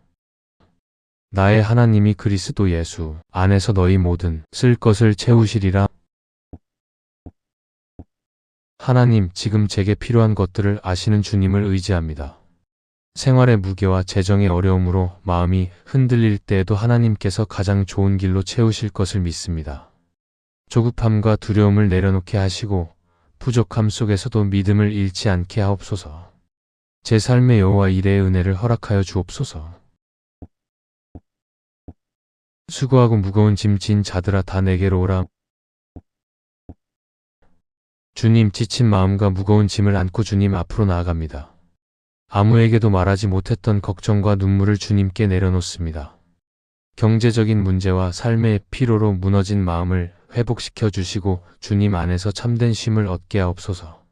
나의 하나님이 그리스도 예수 안에서 너희 모든 쓸 것을 채우시리라. 하나님, 지금 제게 필요한 것들을 아시는 주님을 의지합니다. 생활의 무게와 재정의 어려움으로 마음이 흔들릴 때에도 하나님께서 가장 좋은 길로 채우실 것을 믿습니다. 조급함과 두려움을 내려놓게 하시고 부족함 속에서도 믿음을 잃지 않게 하옵소서. 제 삶의 여호와 이레의 은혜를 허락하여 주옵소서. 수고하고 무거운 짐 진 자들아 다 내게로 오라. 주님, 지친 마음과 무거운 짐을 안고 주님 앞으로 나아갑니다. 아무에게도 말하지 못했던 걱정과 눈물을 주님께 내려놓습니다. 경제적인 문제와 삶의 피로로 무너진 마음을 회복시켜 주시고 주님 안에서 참된 쉼을 얻게 하옵소서.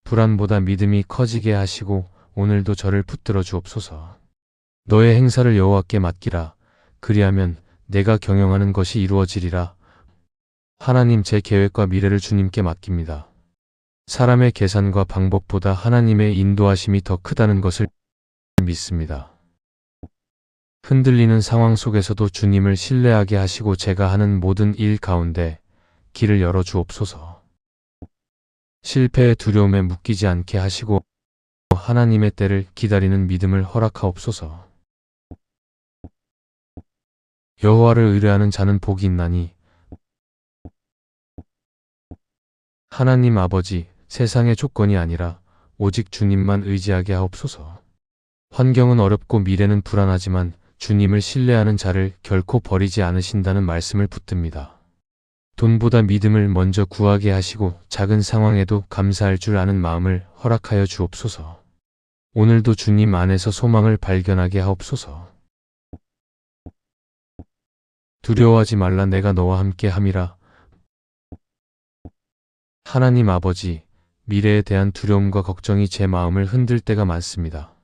불안보다 믿음이 커지게 하시고 오늘도 저를 붙들어 주옵소서. 너의 행사를 여호와께 맡기라. 그리하면 내가 경영하는 것이 이루어지리라. 하나님, 제 계획과 미래를 주님께 맡깁니다. 사람의 계산과 방법보다 하나님의 인도하심이 더 크다는 것을 믿습니다. 흔들리는 상황 속에서도 주님을 신뢰하게 하시고 제가 하는 모든 일 가운데 길을 열어 주옵소서. 실패의 두려움에 묶이지 않게 하시고 하나님의 때를 기다리는 믿음을 허락하옵소서. 여호와를 의뢰하는 자는 복이 있나니. 하나님 아버지, 세상의 조건이 아니라 오직 주님만 의지하게 하옵소서. 환경은 어렵고 미래는 불안하지만 주님을 신뢰하는 자를 결코 버리지 않으신다는 말씀을 붙듭니다. 돈보다 믿음을 먼저 구하게 하시고 작은 상황에도 감사할 줄 아는 마음을 허락하여 주옵소서. 오늘도 주님 안에서 소망을 발견하게 하옵소서. 두려워하지 말라, 내가 너와 함께 함이라. 하나님 아버지, 미래에 대한 두려움과 걱정이 제 마음을 흔들 때가 많습니다.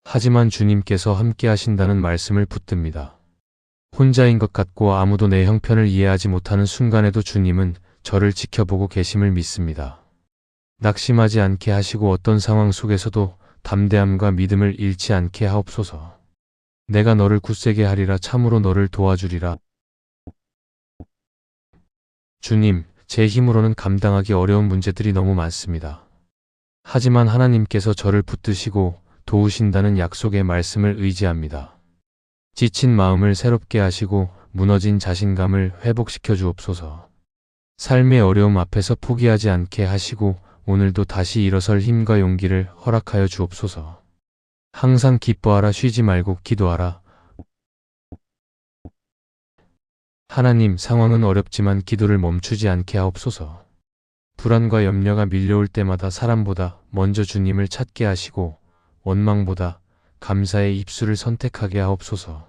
하지만 주님께서 함께 하신다는 말씀을 붙듭니다. 혼자인 것 같고 아무도 내 형편을 이해하지 못하는 순간에도 주님은 저를 지켜보고 계심을 믿습니다. 낙심하지 않게 하시고 어떤 상황 속에서도 담대함과 믿음을 잃지 않게 하옵소서. 내가 너를 굳세게 하리라. 참으로 너를 도와주리라. 주님, 제 힘으로는 감당하기 어려운 문제들이 너무 많습니다. 하지만 하나님께서 저를 붙드시고 도우신다는 약속의 말씀을 의지합니다. 지친 마음을 새롭게 하시고 무너진 자신감을 회복시켜 주옵소서. 삶의 어려움 앞에서 포기하지 않게 하시고 오늘도 다시 일어설 힘과 용기를 허락하여 주옵소서. 항상 기뻐하라, 쉬지 말고 기도하라. 하나님, 상황은 어렵지만 기도를 멈추지 않게 하옵소서. 불안과 염려가 밀려올 때마다 사람보다 먼저 주님을 찾게 하시고 원망보다 감사의 입술을 선택하게 하옵소서.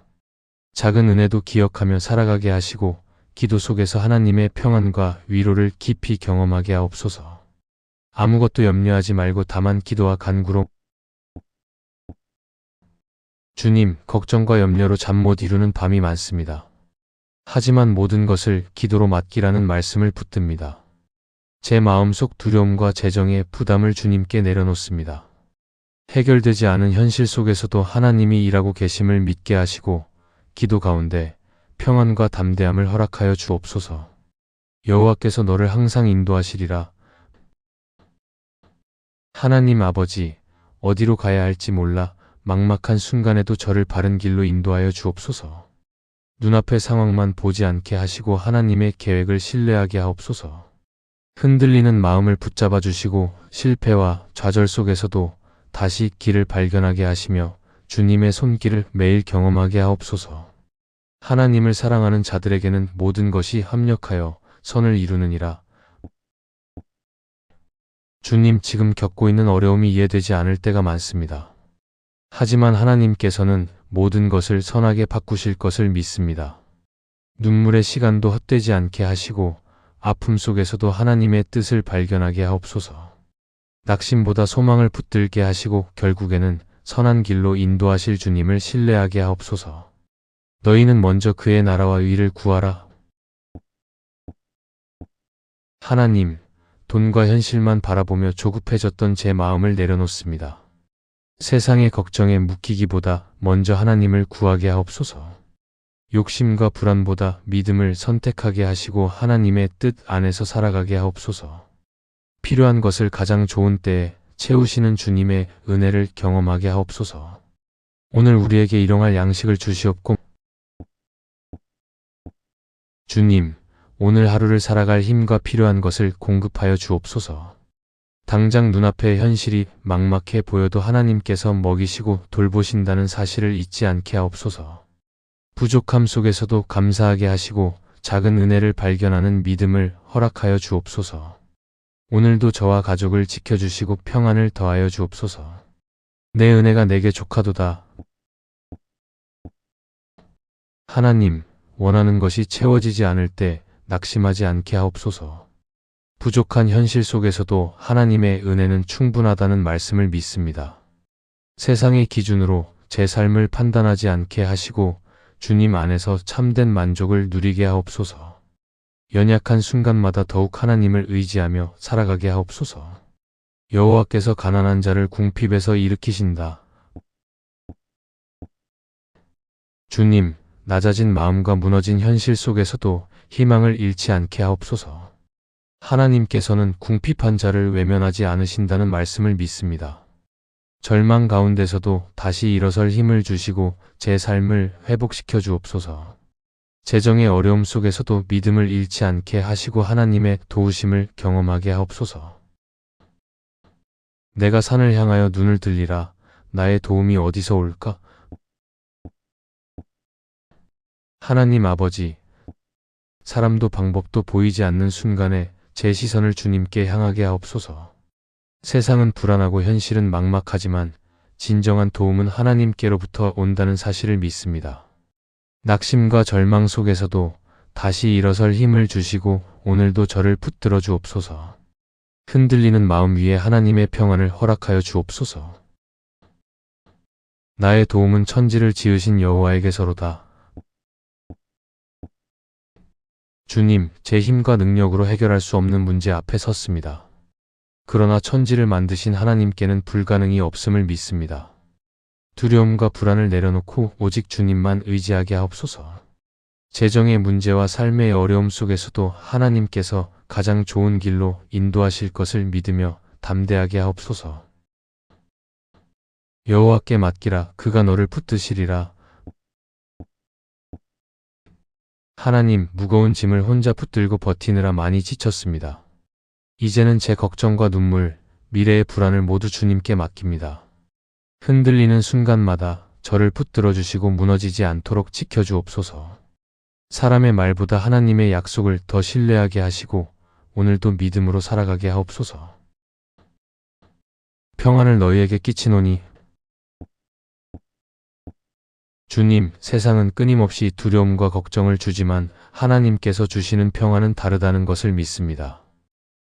작은 은혜도 기억하며 살아가게 하시고 기도 속에서 하나님의 평안과 위로를 깊이 경험하게 하옵소서. 아무것도 염려하지 말고 다만 기도와 간구로. 주님, 걱정과 염려로 잠 못 이루는 밤이 많습니다. 하지만 모든 것을 기도로 맡기라는 말씀을 붙듭니다. 제 마음속 두려움과 재정의 부담을 주님께 내려놓습니다. 해결되지 않은 현실 속에서도 하나님이 일하고 계심을 믿게 하시고 기도 가운데 평안과 담대함을 허락하여 주옵소서. 여호와께서 너를 항상 인도하시리라. 하나님 아버지, 어디로 가야 할지 몰라 막막한 순간에도 저를 바른 길로 인도하여 주옵소서. 눈앞의 상황만 보지 않게 하시고 하나님의 계획을 신뢰하게 하옵소서. 흔들리는 마음을 붙잡아 주시고 실패와 좌절 속에서도 다시 길을 발견하게 하시며 주님의 손길을 매일 경험하게 하옵소서. 하나님을 사랑하는 자들에게는 모든 것이 합력하여 선을 이루느니라. 주님, 지금 겪고 있는 어려움이 이해되지 않을 때가 많습니다. 하지만 하나님께서는 모든 것을 선하게 바꾸실 것을 믿습니다. 눈물의 시간도 헛되지 않게 하시고 아픔 속에서도 하나님의 뜻을 발견하게 하옵소서. 낙심보다 소망을 붙들게 하시고 결국에는 선한 길로 인도하실 주님을 신뢰하게 하옵소서. 너희는 먼저 그의 나라와 의를 구하라. 하나님, 돈과 현실만 바라보며 조급해졌던 제 마음을 내려놓습니다. 세상의 걱정에 묶이기보다 먼저 하나님을 구하게 하옵소서. 욕심과 불안보다 믿음을 선택하게 하시고 하나님의 뜻 안에서 살아가게 하옵소서. 필요한 것을 가장 좋은 때에 채우시는 주님의 은혜를 경험하게 하옵소서. 오늘 우리에게 일용할 양식을 주시옵고 주님, 오늘 하루를 살아갈 힘과 필요한 것을 공급하여 주옵소서. 당장 눈앞의 현실이 막막해 보여도 하나님께서 먹이시고 돌보신다는 사실을 잊지 않게 하옵소서. 부족함 속에서도 감사하게 하시고 작은 은혜를 발견하는 믿음을 허락하여 주옵소서. 오늘도 저와 가족을 지켜주시고 평안을 더하여 주옵소서. 내 은혜가 내게 족하도다. 하나님, 원하는 것이 채워지지 않을 때 낙심하지 않게 하옵소서. 부족한 현실 속에서도 하나님의 은혜는 충분하다는 말씀을 믿습니다. 세상의 기준으로 제 삶을 판단하지 않게 하시고 주님 안에서 참된 만족을 누리게 하옵소서. 연약한 순간마다 더욱 하나님을 의지하며 살아가게 하옵소서. 여호와께서 가난한 자를 궁핍에서 일으키신다. 주님, 낮아진 마음과 무너진 현실 속에서도 희망을 잃지 않게 하옵소서. 하나님께서는 궁핍한 자를 외면하지 않으신다는 말씀을 믿습니다. 절망 가운데서도 다시 일어설 힘을 주시고 제 삶을 회복시켜 주옵소서. 재정의 어려움 속에서도 믿음을 잃지 않게 하시고 하나님의 도우심을 경험하게 하옵소서. 내가 산을 향하여 눈을 들리라. 나의 도움이 어디서 올까? 하나님 아버지, 사람도 방법도 보이지 않는 순간에 제 시선을 주님께 향하게 하옵소서. 세상은 불안하고 현실은 막막하지만 진정한 도움은 하나님께로부터 온다는 사실을 믿습니다. 낙심과 절망 속에서도 다시 일어설 힘을 주시고 오늘도 저를 붙들어 주옵소서. 흔들리는 마음 위에 하나님의 평안을 허락하여 주옵소서. 나의 도움은 천지를 지으신 여호와에게서로다. 주님, 제 힘과 능력으로 해결할 수 없는 문제 앞에 섰습니다. 그러나 천지를 만드신 하나님께는 불가능이 없음을 믿습니다. 두려움과 불안을 내려놓고 오직 주님만 의지하게 하옵소서. 재정의 문제와 삶의 어려움 속에서도 하나님께서 가장 좋은 길로 인도하실 것을 믿으며 담대하게 하옵소서. 여호와께 맡기라. 그가 너를 붙드시리라. 하나님, 무거운 짐을 혼자 붙들고 버티느라 많이 지쳤습니다. 이제는 제 걱정과 눈물, 미래의 불안을 모두 주님께 맡깁니다. 흔들리는 순간마다 저를 붙들어 주시고 무너지지 않도록 지켜주옵소서. 사람의 말보다 하나님의 약속을 더 신뢰하게 하시고 오늘도 믿음으로 살아가게 하옵소서. 평안을 너희에게 끼치노니 주님, 세상은 끊임없이 두려움과 걱정을 주지만 하나님께서 주시는 평안은 다르다는 것을 믿습니다.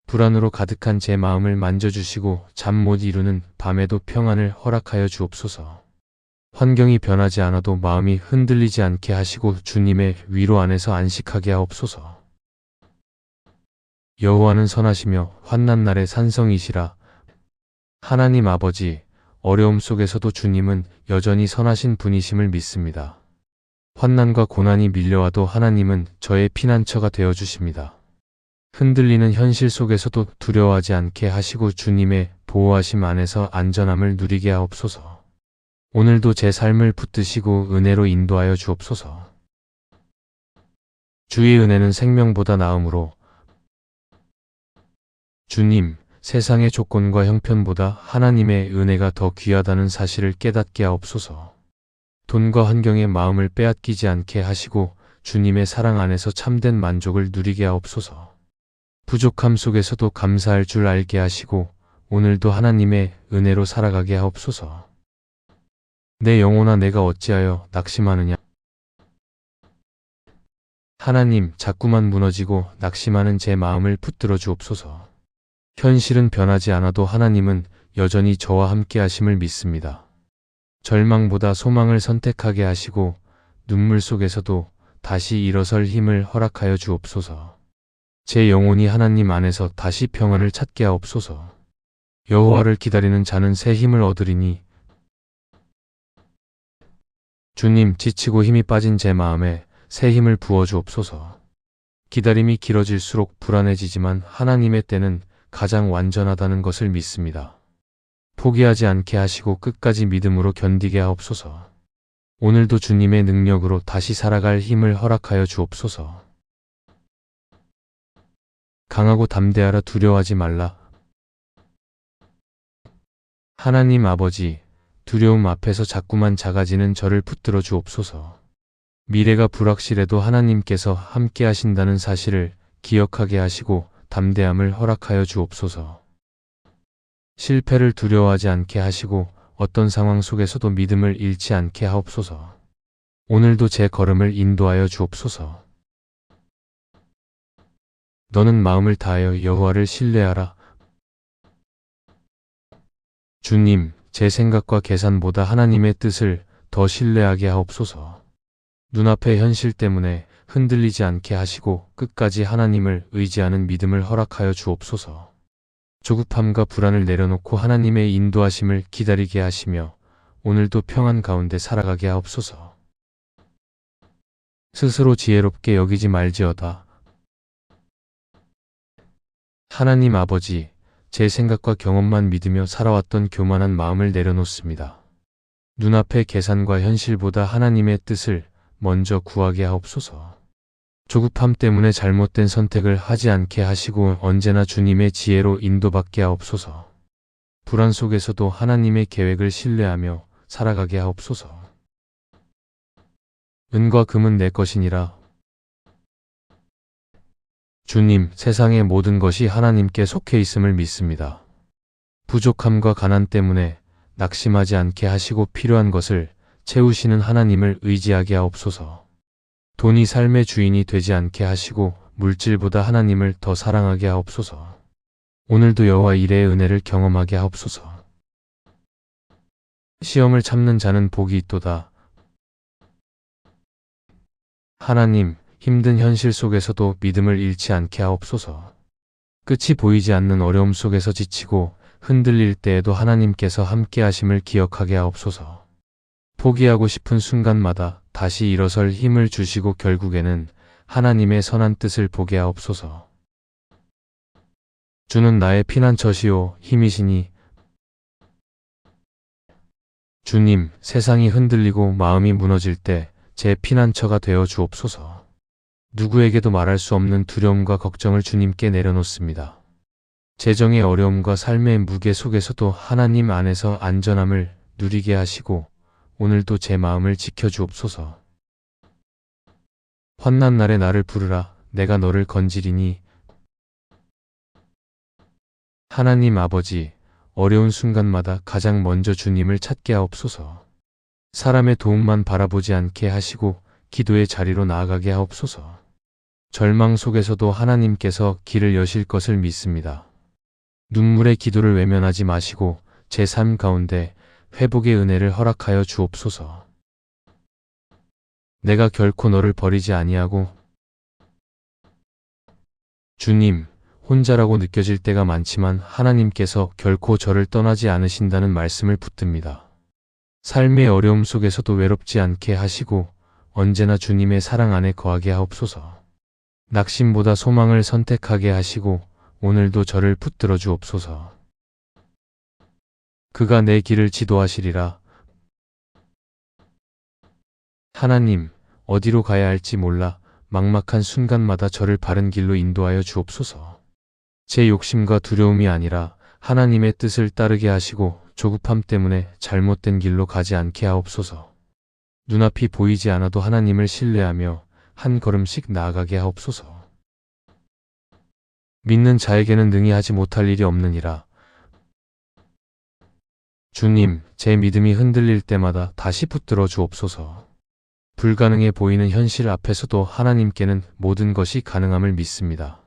불안으로 가득한 제 마음을 만져주시고 잠 못 이루는 밤에도 평안을 허락하여 주옵소서. 환경이 변하지 않아도 마음이 흔들리지 않게 하시고 주님의 위로 안에서 안식하게 하옵소서. 여호와는 선하시며 환난 날의 산성이시라. 하나님 아버지, 어려움 속에서도 주님은 여전히 선하신 분이심을 믿습니다. 환난과 고난이 밀려와도 하나님은 저의 피난처가 되어 주십니다. 흔들리는 현실 속에서도 두려워하지 않게 하시고 주님의 보호하심 안에서 안전함을 누리게 하옵소서. 오늘도 제 삶을 붙드시고 은혜로 인도하여 주옵소서. 주의 은혜는 생명보다 나음으로 주님, 세상의 조건과 형편보다 하나님의 은혜가 더 귀하다는 사실을 깨닫게 하옵소서. 돈과 환경의 마음을 빼앗기지 않게 하시고 주님의 사랑 안에서 참된 만족을 누리게 하옵소서. 부족함 속에서도 감사할 줄 알게 하시고 오늘도 하나님의 은혜로 살아가게 하옵소서. 내 영혼아, 내가 어찌하여 낙심하느냐? 하나님, 자꾸만 무너지고 낙심하는 제 마음을 붙들어 주옵소서. 현실은 변하지 않아도 하나님은 여전히 저와 함께 하심을 믿습니다. 절망보다 소망을 선택하게 하시고 눈물 속에서도 다시 일어설 힘을 허락하여 주옵소서. 제 영혼이 하나님 안에서 다시 평안을 찾게 하옵소서. 여호와를 기다리는 자는 새 힘을 얻으리니 주님, 지치고 힘이 빠진 제 마음에 새 힘을 부어 주옵소서. 기다림이 길어질수록 불안해지지만 하나님의 때는 가장 완전하다는 것을 믿습니다. 포기하지 않게 하시고 끝까지 믿음으로 견디게 하옵소서. 오늘도 주님의 능력으로 다시 살아갈 힘을 허락하여 주옵소서. 강하고 담대하라, 두려워하지 말라. 하나님 아버지, 두려움 앞에서 자꾸만 작아지는 저를 붙들어 주옵소서. 미래가 불확실해도 하나님께서 함께 하신다는 사실을 기억하게 하시고 담대함을 허락하여 주옵소서. 실패를 두려워하지 않게 하시고 어떤 상황 속에서도 믿음을 잃지 않게 하옵소서. 오늘도 제 걸음을 인도하여 주옵소서. 너는 마음을 다하여 여호와를 신뢰하라. 주님, 제 생각과 계산보다 하나님의 뜻을 더 신뢰하게 하옵소서. 눈앞의 현실 때문에 흔들리지 않게 하시고 끝까지 하나님을 의지하는 믿음을 허락하여 주옵소서. 조급함과 불안을 내려놓고 하나님의 인도하심을 기다리게 하시며 오늘도 평안 가운데 살아가게 하옵소서. 스스로 지혜롭게 여기지 말지어다. 하나님 아버지, 제 생각과 경험만 믿으며 살아왔던 교만한 마음을 내려놓습니다. 눈앞의 계산과 현실보다 하나님의 뜻을 먼저 구하게 하옵소서. 조급함 때문에 잘못된 선택을 하지 않게 하시고 언제나 주님의 지혜로 인도받게 하옵소서. 불안 속에서도 하나님의 계획을 신뢰하며 살아가게 하옵소서. 은과 금은 내 것이니라. 주님, 세상의 모든 것이 하나님께 속해 있음을 믿습니다. 부족함과 가난 때문에 낙심하지 않게 하시고 필요한 것을 채우시는 하나님을 의지하게 하옵소서. 돈이 삶의 주인이 되지 않게 하시고 물질보다 하나님을 더 사랑하게 하옵소서. 오늘도 여호와 이레의 은혜를 경험하게 하옵소서. 시험을 참는 자는 복이 있도다. 하나님, 힘든 현실 속에서도 믿음을 잃지 않게 하옵소서. 끝이 보이지 않는 어려움 속에서 지치고 흔들릴 때에도 하나님께서 함께 하심을 기억하게 하옵소서. 포기하고 싶은 순간마다 다시 일어설 힘을 주시고 결국에는 하나님의 선한 뜻을 보게 하옵소서. 주는 나의 피난처시오 힘이시니. 주님, 세상이 흔들리고 마음이 무너질 때 제 피난처가 되어 주옵소서. 누구에게도 말할 수 없는 두려움과 걱정을 주님께 내려놓습니다. 재정의 어려움과 삶의 무게 속에서도 하나님 안에서 안전함을 누리게 하시고 오늘도 제 마음을 지켜주옵소서. 환난 날에 나를 부르라. 내가 너를 건지리니. 하나님 아버지, 어려운 순간마다 가장 먼저 주님을 찾게 하옵소서. 사람의 도움만 바라보지 않게 하시고 기도의 자리로 나아가게 하옵소서. 절망 속에서도 하나님께서 길을 여실 것을 믿습니다. 눈물의 기도를 외면하지 마시고 제 삶 가운데 회복의 은혜를 허락하여 주옵소서. 내가 결코 너를 버리지 아니하고. 주님, 혼자라고 느껴질 때가 많지만 하나님께서 결코 저를 떠나지 않으신다는 말씀을 붙듭니다. 삶의 어려움 속에서도 외롭지 않게 하시고 언제나 주님의 사랑 안에 거하게 하옵소서. 낙심보다 소망을 선택하게 하시고 오늘도 저를 붙들어 주옵소서. 그가 내 길을 지도하시리라. 하나님, 어디로 가야 할지 몰라 막막한 순간마다 저를 바른 길로 인도하여 주옵소서. 제 욕심과 두려움이 아니라 하나님의 뜻을 따르게 하시고 조급함 때문에 잘못된 길로 가지 않게 하옵소서. 눈앞이 보이지 않아도 하나님을 신뢰하며 한 걸음씩 나아가게 하옵소서. 믿는 자에게는 능히 하지 못할 일이 없느니라. 주님, 제 믿음이 흔들릴 때마다 다시 붙들어 주옵소서. 불가능해 보이는 현실 앞에서도 하나님께는 모든 것이 가능함을 믿습니다.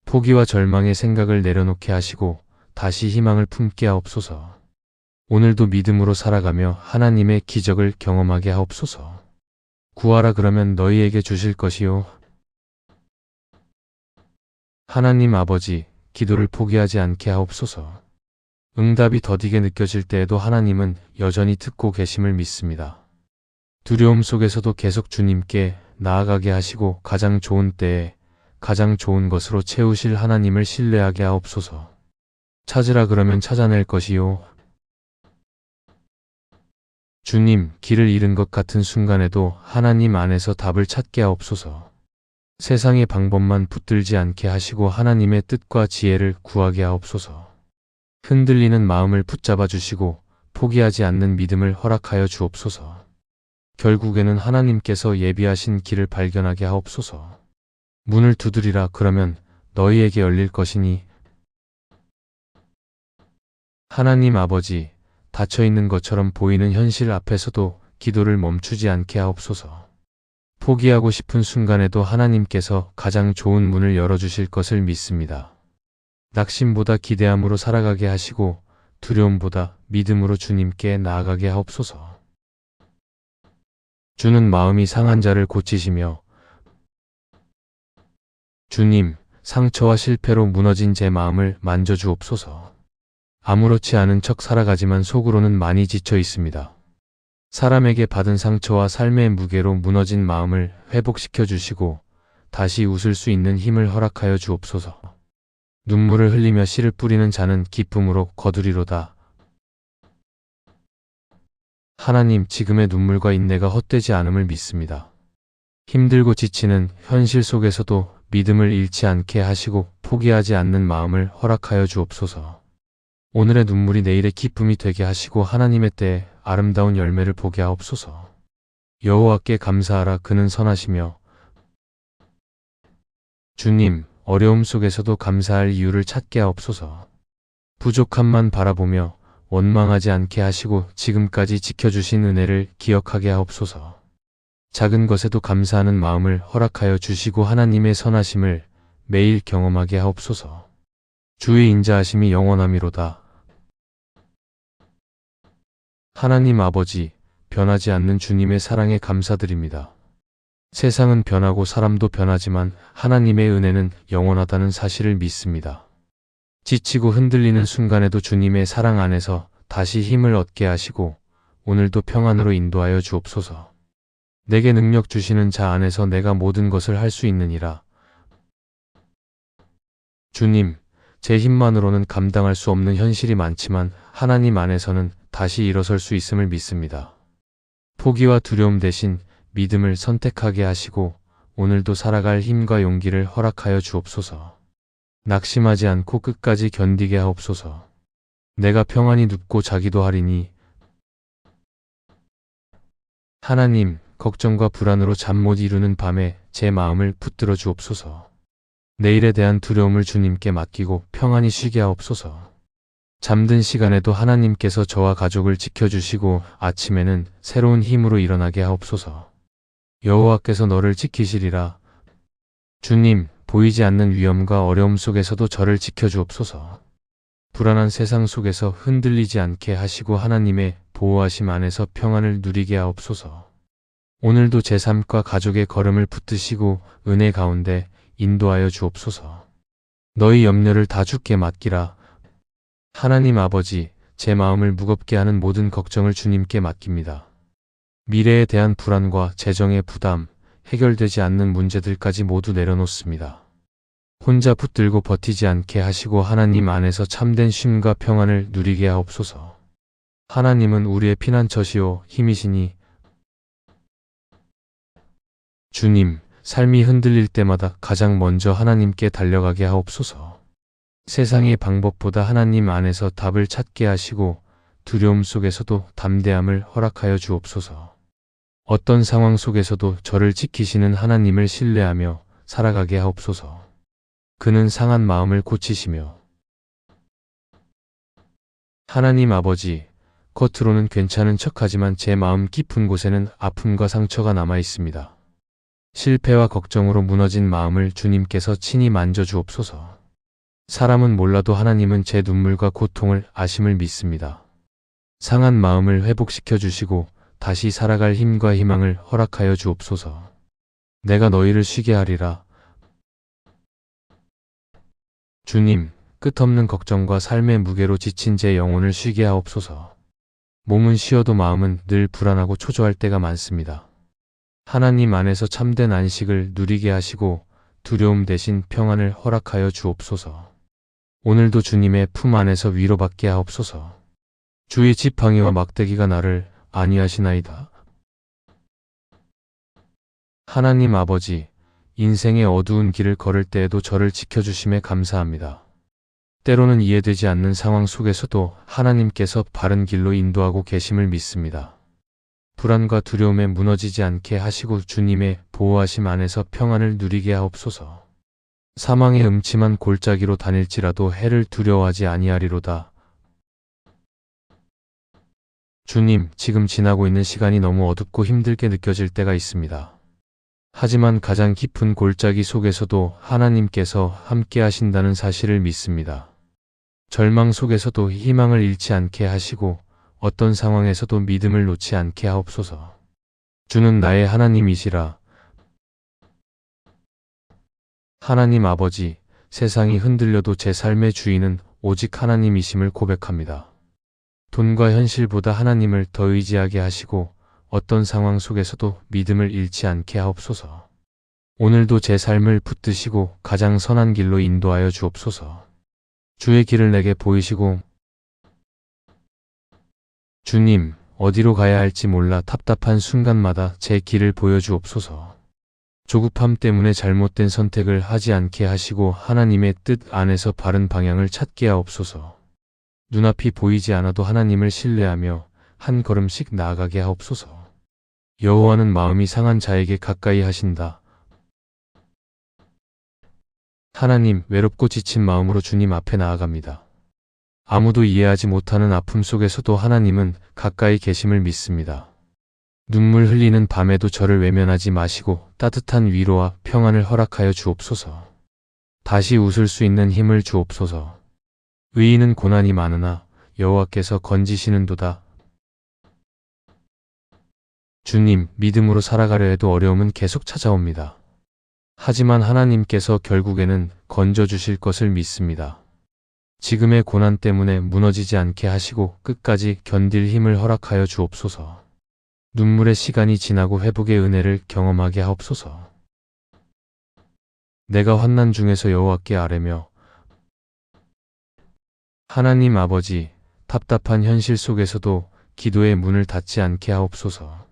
포기와 절망의 생각을 내려놓게 하시고 다시 희망을 품게 하옵소서. 오늘도 믿음으로 살아가며 하나님의 기적을 경험하게 하옵소서. 구하라 그러면 너희에게 주실 것이요. 하나님 아버지, 기도를 포기하지 않게 하옵소서. 응답이 더디게 느껴질 때에도 하나님은 여전히 듣고 계심을 믿습니다. 두려움 속에서도 계속 주님께 나아가게 하시고 가장 좋은 때에 가장 좋은 것으로 채우실 하나님을 신뢰하게 하옵소서. 찾으라 그러면 찾아낼 것이요. 주님, 길을 잃은 것 같은 순간에도 하나님 안에서 답을 찾게 하옵소서. 세상의 방법만 붙들지 않게 하시고 하나님의 뜻과 지혜를 구하게 하옵소서. 흔들리는 마음을 붙잡아 주시고 포기하지 않는 믿음을 허락하여 주옵소서. 결국에는 하나님께서 예비하신 길을 발견하게 하옵소서. 문을 두드리라 그러면 너희에게 열릴 것이니. 하나님 아버지, 닫혀있는 것처럼 보이는 현실 앞에서도 기도를 멈추지 않게 하옵소서. 포기하고 싶은 순간에도 하나님께서 가장 좋은 문을 열어주실 것을 믿습니다. 낙심보다 기대함으로 살아가게 하시고 두려움보다 믿음으로 주님께 나아가게 하옵소서. 주는 마음이 상한 자를 고치시며 주님, 상처와 실패로 무너진 제 마음을 만져주옵소서. 아무렇지 않은 척 살아가지만 속으로는 많이 지쳐 있습니다. 사람에게 받은 상처와 삶의 무게로 무너진 마음을 회복시켜 주시고 다시 웃을 수 있는 힘을 허락하여 주옵소서. 눈물을 흘리며 씨를 뿌리는 자는 기쁨으로 거두리로다. 하나님, 지금의 눈물과 인내가 헛되지 않음을 믿습니다. 힘들고 지치는 현실 속에서도 믿음을 잃지 않게 하시고 포기하지 않는 마음을 허락하여 주옵소서. 오늘의 눈물이 내일의 기쁨이 되게 하시고 하나님의 때에 아름다운 열매를 보게 하옵소서. 여호와께 감사하라, 그는 선하시며. 주님, 어려움 속에서도 감사할 이유를 찾게 하옵소서. 부족함만 바라보며 원망하지 않게 하시고 지금까지 지켜주신 은혜를 기억하게 하옵소서. 작은 것에도 감사하는 마음을 허락하여 주시고 하나님의 선하심을 매일 경험하게 하옵소서. 주의 인자하심이 영원하미로다. 하나님 아버지, 변하지 않는 주님의 사랑에 감사드립니다. 세상은 변하고 사람도 변하지만 하나님의 은혜는 영원하다는 사실을 믿습니다. 지치고 흔들리는 순간에도 주님의 사랑 안에서 다시 힘을 얻게 하시고 오늘도 평안으로 인도하여 주옵소서. 내게 능력 주시는 자 안에서 내가 모든 것을 할 수 있느니라. 주님, 제 힘만으로는 감당할 수 없는 현실이 많지만 하나님 안에서는 다시 일어설 수 있음을 믿습니다. 포기와 두려움 대신 믿음을 선택하게 하시고 오늘도 살아갈 힘과 용기를 허락하여 주옵소서. 낙심하지 않고 끝까지 견디게 하옵소서. 내가 평안히 눕고 자기도 하리니. 하나님, 걱정과 불안으로 잠 못 이루는 밤에 제 마음을 붙들어 주옵소서. 내일에 대한 두려움을 주님께 맡기고 평안히 쉬게 하옵소서. 잠든 시간에도 하나님께서 저와 가족을 지켜주시고 아침에는 새로운 힘으로 일어나게 하옵소서. 여호와께서 너를 지키시리라. 주님, 보이지 않는 위험과 어려움 속에서도 저를 지켜주옵소서. 불안한 세상 속에서 흔들리지 않게 하시고 하나님의 보호하심 안에서 평안을 누리게 하옵소서. 오늘도 제 삶과 가족의 걸음을 붙드시고 은혜 가운데 인도하여 주옵소서. 너희 염려를 다 주께 맡기라. 하나님 아버지, 제 마음을 무겁게 하는 모든 걱정을 주님께 맡깁니다. 미래에 대한 불안과 재정의 부담, 해결되지 않는 문제들까지 모두 내려놓습니다. 혼자 붙들고 버티지 않게 하시고 하나님 안에서 참된 쉼과 평안을 누리게 하옵소서. 하나님은 우리의 피난처시요 힘이시니. 주님, 삶이 흔들릴 때마다 가장 먼저 하나님께 달려가게 하옵소서. 세상의 방법보다 하나님 안에서 답을 찾게 하시고 두려움 속에서도 담대함을 허락하여 주옵소서. 어떤 상황 속에서도 저를 지키시는 하나님을 신뢰하며 살아가게 하옵소서. 그는 상한 마음을 고치시며 하나님 아버지, 겉으로는 괜찮은 척하지만 제 마음 깊은 곳에는 아픔과 상처가 남아 있습니다. 실패와 걱정으로 무너진 마음을 주님께서 친히 만져주옵소서. 사람은 몰라도 하나님은 제 눈물과 고통을 아심을 믿습니다. 상한 마음을 회복시켜 주시고 다시 살아갈 힘과 희망을 허락하여 주옵소서. 내가 너희를 쉬게 하리라. 주님, 끝없는 걱정과 삶의 무게로 지친 제 영혼을 쉬게 하옵소서. 몸은 쉬어도 마음은 늘 불안하고 초조할 때가 많습니다. 하나님 안에서 참된 안식을 누리게 하시고 두려움 대신 평안을 허락하여 주옵소서. 오늘도 주님의 품 안에서 위로받게 하옵소서. 주의 지팡이와 막대기가 나를 안위하시나이다. 하나님 아버지, 인생의 어두운 길을 걸을 때에도 저를 지켜주심에 감사합니다. 때로는 이해되지 않는 상황 속에서도 하나님께서 바른 길로 인도하고 계심을 믿습니다. 불안과 두려움에 무너지지 않게 하시고 주님의 보호하심 안에서 평안을 누리게 하옵소서. 사망의 음침한 골짜기로 다닐지라도 해를 두려워하지 아니하리로다. 주님, 지금 지나고 있는 시간이 너무 어둡고 힘들게 느껴질 때가 있습니다. 하지만 가장 깊은 골짜기 속에서도 하나님께서 함께 하신다는 사실을 믿습니다. 절망 속에서도 희망을 잃지 않게 하시고 어떤 상황에서도 믿음을 놓지 않게 하옵소서. 주는 나의 하나님이시라. 하나님 아버지, 세상이 흔들려도 제 삶의 주인은 오직 하나님이심을 고백합니다. 돈과 현실보다 하나님을 더 의지하게 하시고 어떤 상황 속에서도 믿음을 잃지 않게 하옵소서. 오늘도 제 삶을 붙드시고 가장 선한 길로 인도하여 주옵소서. 주의 길을 내게 보이시고 주님, 어디로 가야 할지 몰라 답답한 순간마다 제 길을 보여주옵소서. 조급함 때문에 잘못된 선택을 하지 않게 하시고 하나님의 뜻 안에서 바른 방향을 찾게 하옵소서. 눈앞이 보이지 않아도 하나님을 신뢰하며 한 걸음씩 나아가게 하옵소서. 여호와는 마음이 상한 자에게 가까이 하신다. 하나님, 외롭고 지친 마음으로 주님 앞에 나아갑니다. 아무도 이해하지 못하는 아픔 속에서도 하나님은 가까이 계심을 믿습니다. 눈물 흘리는 밤에도 저를 외면하지 마시고 따뜻한 위로와 평안을 허락하여 주옵소서. 다시 웃을 수 있는 힘을 주옵소서. 의인은 고난이 많으나 여호와께서 건지시는도다. 주님, 믿음으로 살아가려 해도 어려움은 계속 찾아옵니다. 하지만 하나님께서 결국에는 건져주실 것을 믿습니다. 지금의 고난 때문에 무너지지 않게 하시고 끝까지 견딜 힘을 허락하여 주옵소서. 눈물의 시간이 지나고 회복의 은혜를 경험하게 하옵소서. 내가 환난 중에서 여호와께 아뢰며 하나님 아버지, 답답한 현실 속에서도 기도의 문을 닫지 않게 하옵소서.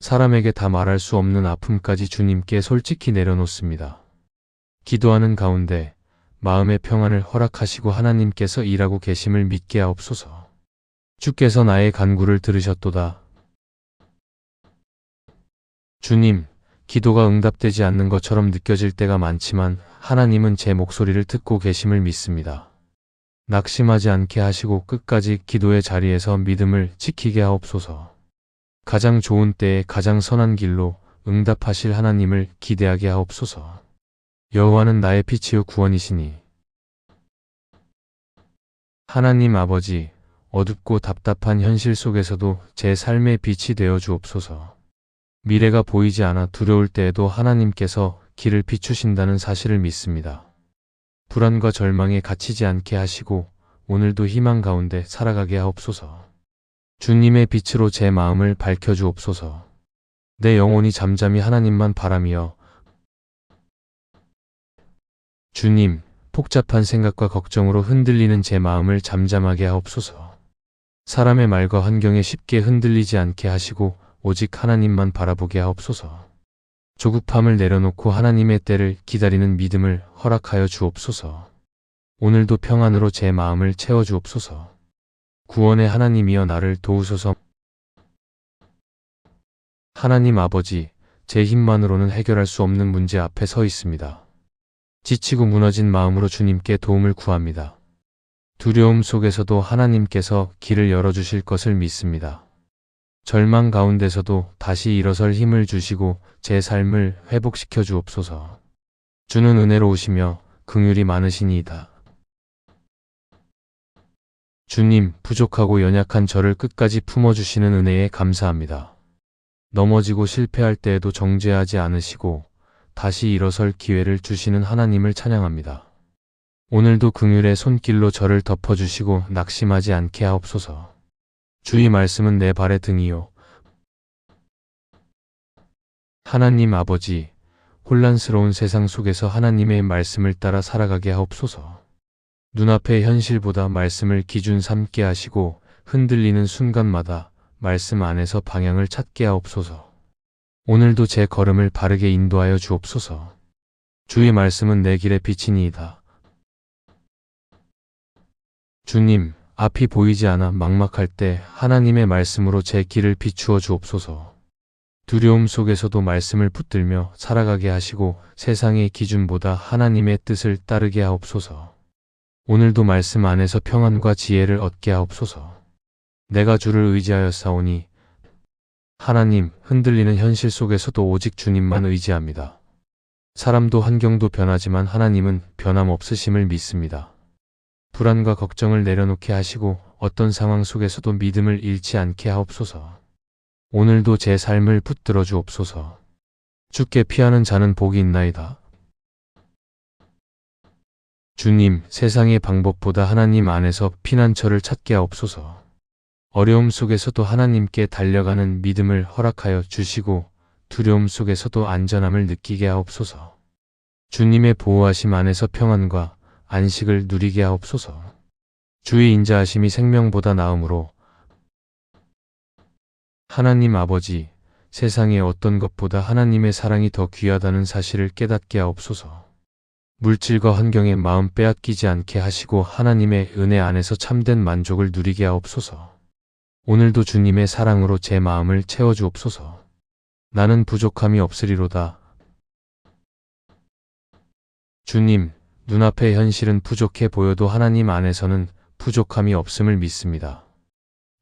사람에게 다 말할 수 없는 아픔까지 주님께 솔직히 내려놓습니다. 기도하는 가운데 마음의 평안을 허락하시고 하나님께서 일하고 계심을 믿게 하옵소서. 주께서 나의 간구를 들으셨도다. 주님, 기도가 응답되지 않는 것처럼 느껴질 때가 많지만 하나님은 제 목소리를 듣고 계심을 믿습니다. 낙심하지 않게 하시고 끝까지 기도의 자리에서 믿음을 지키게 하옵소서. 가장 좋은 때에 가장 선한 길로 응답하실 하나님을 기대하게 하옵소서. 여호와는 나의 빛이요 구원이시니. 하나님 아버지, 어둡고 답답한 현실 속에서도 제 삶의 빛이 되어 주옵소서. 미래가 보이지 않아 두려울 때에도 하나님께서 길을 비추신다는 사실을 믿습니다. 불안과 절망에 갇히지 않게 하시고 오늘도 희망 가운데 살아가게 하옵소서. 주님의 빛으로 제 마음을 밝혀주옵소서. 내 영혼이 잠잠히 하나님만 바라며 주님, 복잡한 생각과 걱정으로 흔들리는 제 마음을 잠잠하게 하옵소서. 사람의 말과 환경에 쉽게 흔들리지 않게 하시고 오직 하나님만 바라보게 하옵소서. 조급함을 내려놓고 하나님의 때를 기다리는 믿음을 허락하여 주옵소서. 오늘도 평안으로 제 마음을 채워주옵소서. 구원의 하나님이여 나를 도우소서. 하나님 아버지, 제 힘만으로는 해결할 수 없는 문제 앞에 서 있습니다. 지치고 무너진 마음으로 주님께 도움을 구합니다. 두려움 속에서도 하나님께서 길을 열어주실 것을 믿습니다. 절망 가운데서도 다시 일어설 힘을 주시고 제 삶을 회복시켜 주옵소서. 주는 은혜로우시며 긍휼이 많으시니이다. 주님, 부족하고 연약한 저를 끝까지 품어주시는 은혜에 감사합니다. 넘어지고 실패할 때에도 정죄하지 않으시고 다시 일어설 기회를 주시는 하나님을 찬양합니다. 오늘도 긍휼의 손길로 저를 덮어주시고 낙심하지 않게 하옵소서. 주의 말씀은 내 발의 등이요. 하나님 아버지, 혼란스러운 세상 속에서 하나님의 말씀을 따라 살아가게 하옵소서. 눈앞의 현실보다 말씀을 기준 삼게 하시고 흔들리는 순간마다 말씀 안에서 방향을 찾게 하옵소서. 오늘도 제 걸음을 바르게 인도하여 주옵소서. 주의 말씀은 내 길의 빛이니이다. 주님, 앞이 보이지 않아 막막할 때 하나님의 말씀으로 제 길을 비추어 주옵소서. 두려움 속에서도 말씀을 붙들며 살아가게 하시고 세상의 기준보다 하나님의 뜻을 따르게 하옵소서. 오늘도 말씀 안에서 평안과 지혜를 얻게 하옵소서. 내가 주를 의지하여 싸우니 하나님, 흔들리는 현실 속에서도 오직 주님만 의지합니다. 사람도 환경도 변하지만 하나님은 변함없으심을 믿습니다. 불안과 걱정을 내려놓게 하시고 어떤 상황 속에서도 믿음을 잃지 않게 하옵소서. 오늘도 제 삶을 붙들어 주옵소서. 주께 피하는 자는 복이 있나이다. 주님, 세상의 방법보다 하나님 안에서 피난처를 찾게 하옵소서. 어려움 속에서도 하나님께 달려가는 믿음을 허락하여 주시고 두려움 속에서도 안전함을 느끼게 하옵소서. 주님의 보호하심 안에서 평안과 안식을 누리게 하옵소서. 주의 인자하심이 생명보다 나음으로 하나님 아버지, 세상의 어떤 것보다 하나님의 사랑이 더 귀하다는 사실을 깨닫게 하옵소서. 물질과 환경에 마음 빼앗기지 않게 하시고 하나님의 은혜 안에서 참된 만족을 누리게 하옵소서. 오늘도 주님의 사랑으로 제 마음을 채워주옵소서. 나는 부족함이 없으리로다. 주님, 눈앞의 현실은 부족해 보여도 하나님 안에서는 부족함이 없음을 믿습니다.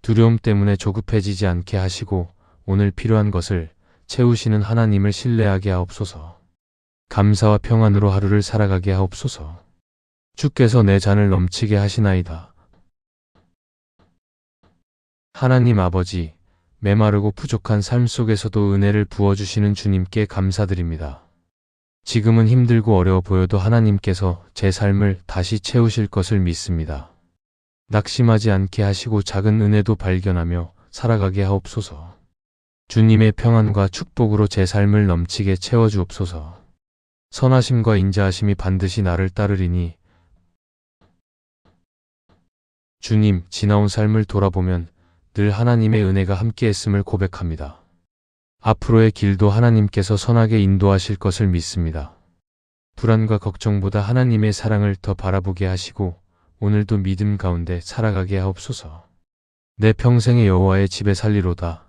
두려움 때문에 조급해지지 않게 하시고 오늘 필요한 것을 채우시는 하나님을 신뢰하게 하옵소서. 감사와 평안으로 하루를 살아가게 하옵소서. 주께서 내 잔을 넘치게 하시나이다. 하나님 아버지, 메마르고 부족한 삶 속에서도 은혜를 부어주시는 주님께 감사드립니다. 지금은 힘들고 어려워 보여도 하나님께서 제 삶을 다시 채우실 것을 믿습니다. 낙심하지 않게 하시고 작은 은혜도 발견하며 살아가게 하옵소서. 주님의 평안과 축복으로 제 삶을 넘치게 채워주옵소서. 선하심과 인자하심이 반드시 나를 따르리니 주님, 지나온 삶을 돌아보면 늘 하나님의 은혜가 함께했음을 고백합니다. 앞으로의 길도 하나님께서 선하게 인도하실 것을 믿습니다. 불안과 걱정보다 하나님의 사랑을 더 바라보게 하시고 오늘도 믿음 가운데 살아가게 하옵소서. 내 평생의 여호와의 집에 살리로다.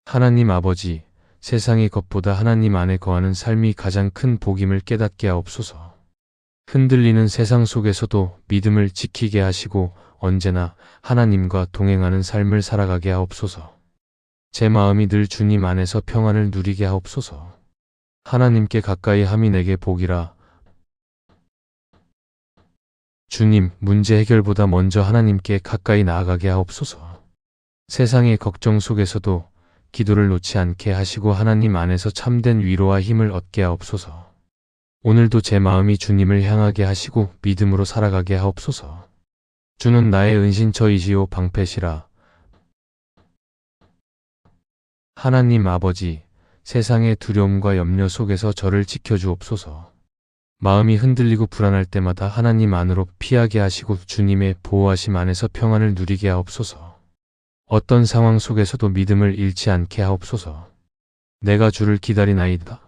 하나님 아버지, 세상의 것보다 하나님 안에 거하는 삶이 가장 큰 복임을 깨닫게 하옵소서. 흔들리는 세상 속에서도 믿음을 지키게 하시고 언제나 하나님과 동행하는 삶을 살아가게 하옵소서. 제 마음이 늘 주님 안에서 평안을 누리게 하옵소서. 하나님께 가까이 함이 내게 복이라. 주님, 문제 해결보다 먼저 하나님께 가까이 나아가게 하옵소서. 세상의 걱정 속에서도 기도를 놓지 않게 하시고 하나님 안에서 참된 위로와 힘을 얻게 하옵소서. 오늘도 제 마음이 주님을 향하게 하시고 믿음으로 살아가게 하옵소서. 주는 나의 은신처이시오 방패시라. 하나님 아버지, 세상의 두려움과 염려 속에서 저를 지켜주옵소서. 마음이 흔들리고 불안할 때마다 하나님 안으로 피하게 하시고 주님의 보호하심 안에서 평안을 누리게 하옵소서. 어떤 상황 속에서도 믿음을 잃지 않게 하옵소서. 내가 주를 기다리나이다.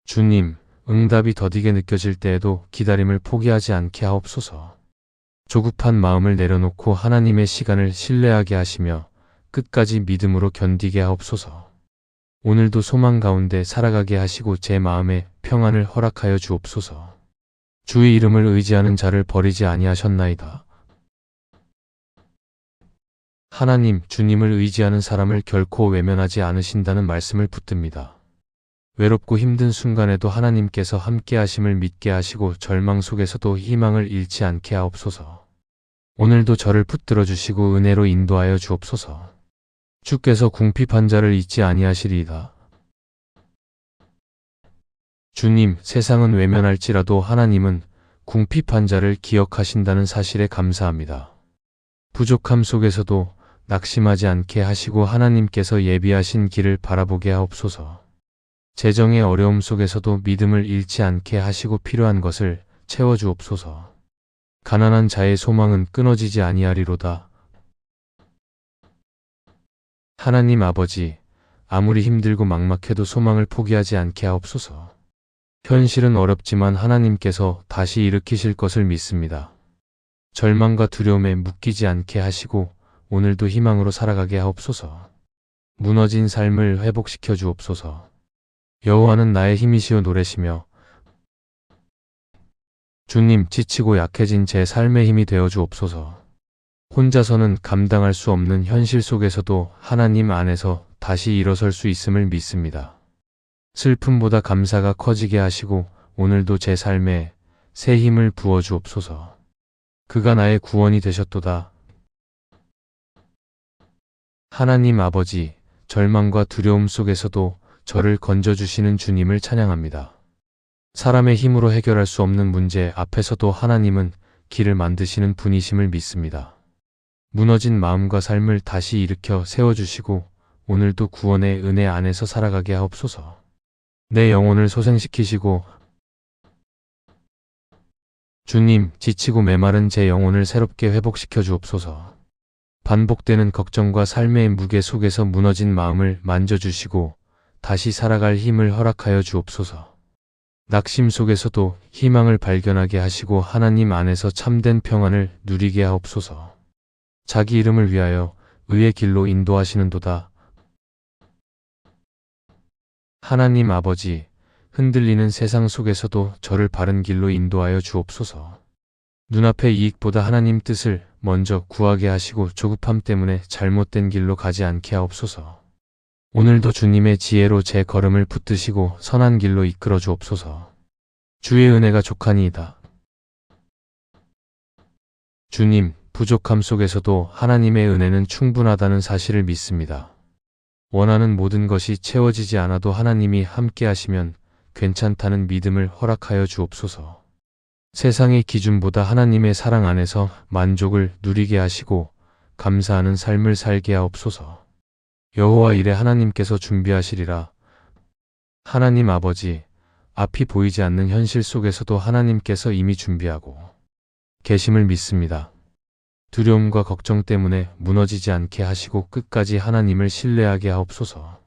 주님, 응답이 더디게 느껴질 때에도 기다림을 포기하지 않게 하옵소서. 조급한 마음을 내려놓고 하나님의 시간을 신뢰하게 하시며 끝까지 믿음으로 견디게 하옵소서. 오늘도 소망 가운데 살아가게 하시고 제 마음에 평안을 허락하여 주옵소서. 주의 이름을 의지하는 자를 버리지 아니하셨나이다. 하나님, 주님을 의지하는 사람을 결코 외면하지 않으신다는 말씀을 붙듭니다. 외롭고 힘든 순간에도 하나님께서 함께 하심을 믿게 하시고 절망 속에서도 희망을 잃지 않게 하옵소서. 오늘도 저를 붙들어 주시고 은혜로 인도하여 주옵소서. 주께서 궁핍한 자를 잊지 아니하시리이다. 주님, 세상은 외면할지라도 하나님은 궁핍한 자를 기억하신다는 사실에 감사합니다. 부족함 속에서도 낙심하지 않게 하시고 하나님께서 예비하신 길을 바라보게 하옵소서. 재정의 어려움 속에서도 믿음을 잃지 않게 하시고 필요한 것을 채워주옵소서. 가난한 자의 소망은 끊어지지 아니하리로다. 하나님 아버지, 아무리 힘들고 막막해도 소망을 포기하지 않게 하옵소서. 현실은 어렵지만 하나님께서 다시 일으키실 것을 믿습니다. 절망과 두려움에 묶이지 않게 하시고 오늘도 희망으로 살아가게 하옵소서. 무너진 삶을 회복시켜 주옵소서. 여호와는 나의 힘이시여 노래시며 주님, 지치고 약해진 제 삶의 힘이 되어 주옵소서. 혼자서는 감당할 수 없는 현실 속에서도 하나님 안에서 다시 일어설 수 있음을 믿습니다. 슬픔보다 감사가 커지게 하시고 오늘도 제 삶에 새 힘을 부어 주옵소서. 그가 나의 구원이 되셨도다. 하나님 아버지, 절망과 두려움 속에서도 저를 건져주시는 주님을 찬양합니다. 사람의 힘으로 해결할 수 없는 문제 앞에서도 하나님은 길을 만드시는 분이심을 믿습니다. 무너진 마음과 삶을 다시 일으켜 세워주시고 오늘도 구원의 은혜 안에서 살아가게 하옵소서. 내 영혼을 소생시키시고 주님, 지치고 메마른 제 영혼을 새롭게 회복시켜 주옵소서. 반복되는 걱정과 삶의 무게 속에서 무너진 마음을 만져주시고 다시 살아갈 힘을 허락하여 주옵소서. 낙심 속에서도 희망을 발견하게 하시고 하나님 안에서 참된 평안을 누리게 하옵소서. 자기 이름을 위하여 의의 길로 인도하시는도다. 하나님 아버지, 흔들리는 세상 속에서도 저를 바른 길로 인도하여 주옵소서. 눈앞의 이익보다 하나님 뜻을 먼저 구하게 하시고 조급함 때문에 잘못된 길로 가지 않게 하옵소서. 오늘도 주님의 지혜로 제 걸음을 붙드시고 선한 길로 이끌어 주옵소서. 주의 은혜가 족하니이다. 주님, 부족함 속에서도 하나님의 은혜는 충분하다는 사실을 믿습니다. 원하는 모든 것이 채워지지 않아도 하나님이 함께 하시면 괜찮다는 믿음을 허락하여 주옵소서. 세상의 기준보다 하나님의 사랑 안에서 만족을 누리게 하시고 감사하는 삶을 살게 하옵소서. 여호와 이레 하나님께서 준비하시리라. 하나님 아버지, 앞이 보이지 않는 현실 속에서도 하나님께서 이미 준비하고 계심을 믿습니다. 두려움과 걱정 때문에 무너지지 않게 하시고 끝까지 하나님을 신뢰하게 하옵소서.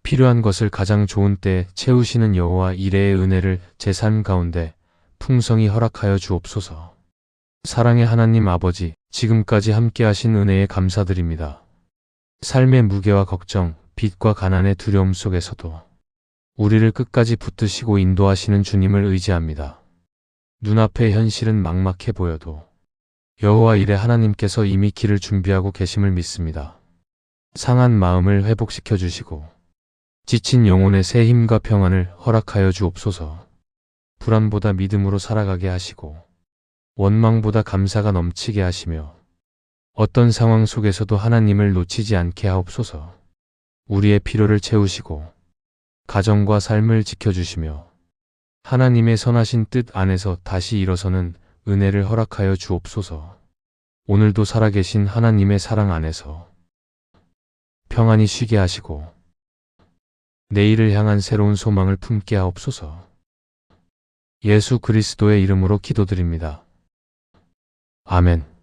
필요한 것을 가장 좋은 때에 채우시는 여호와 이레의 은혜를 제 삶 가운데 풍성히 허락하여 주옵소서. 사랑의 하나님 아버지, 지금까지 함께 하신 은혜에 감사드립니다. 삶의 무게와 걱정, 빚과 가난의 두려움 속에서도 우리를 끝까지 붙드시고 인도하시는 주님을 의지합니다. 눈앞의 현실은 막막해 보여도 여호와 이레 하나님께서 이미 길을 준비하고 계심을 믿습니다. 상한 마음을 회복시켜 주시고 지친 영혼의 새 힘과 평안을 허락하여 주옵소서. 불안보다 믿음으로 살아가게 하시고 원망보다 감사가 넘치게 하시며 어떤 상황 속에서도 하나님을 놓치지 않게 하옵소서. 우리의 필요를 채우시고 가정과 삶을 지켜주시며 하나님의 선하신 뜻 안에서 다시 일어서는 은혜를 허락하여 주옵소서. 오늘도 살아계신 하나님의 사랑 안에서 평안히 쉬게 하시고 내일을 향한 새로운 소망을 품게 하옵소서. 예수 그리스도의 이름으로 기도드립니다. 아멘.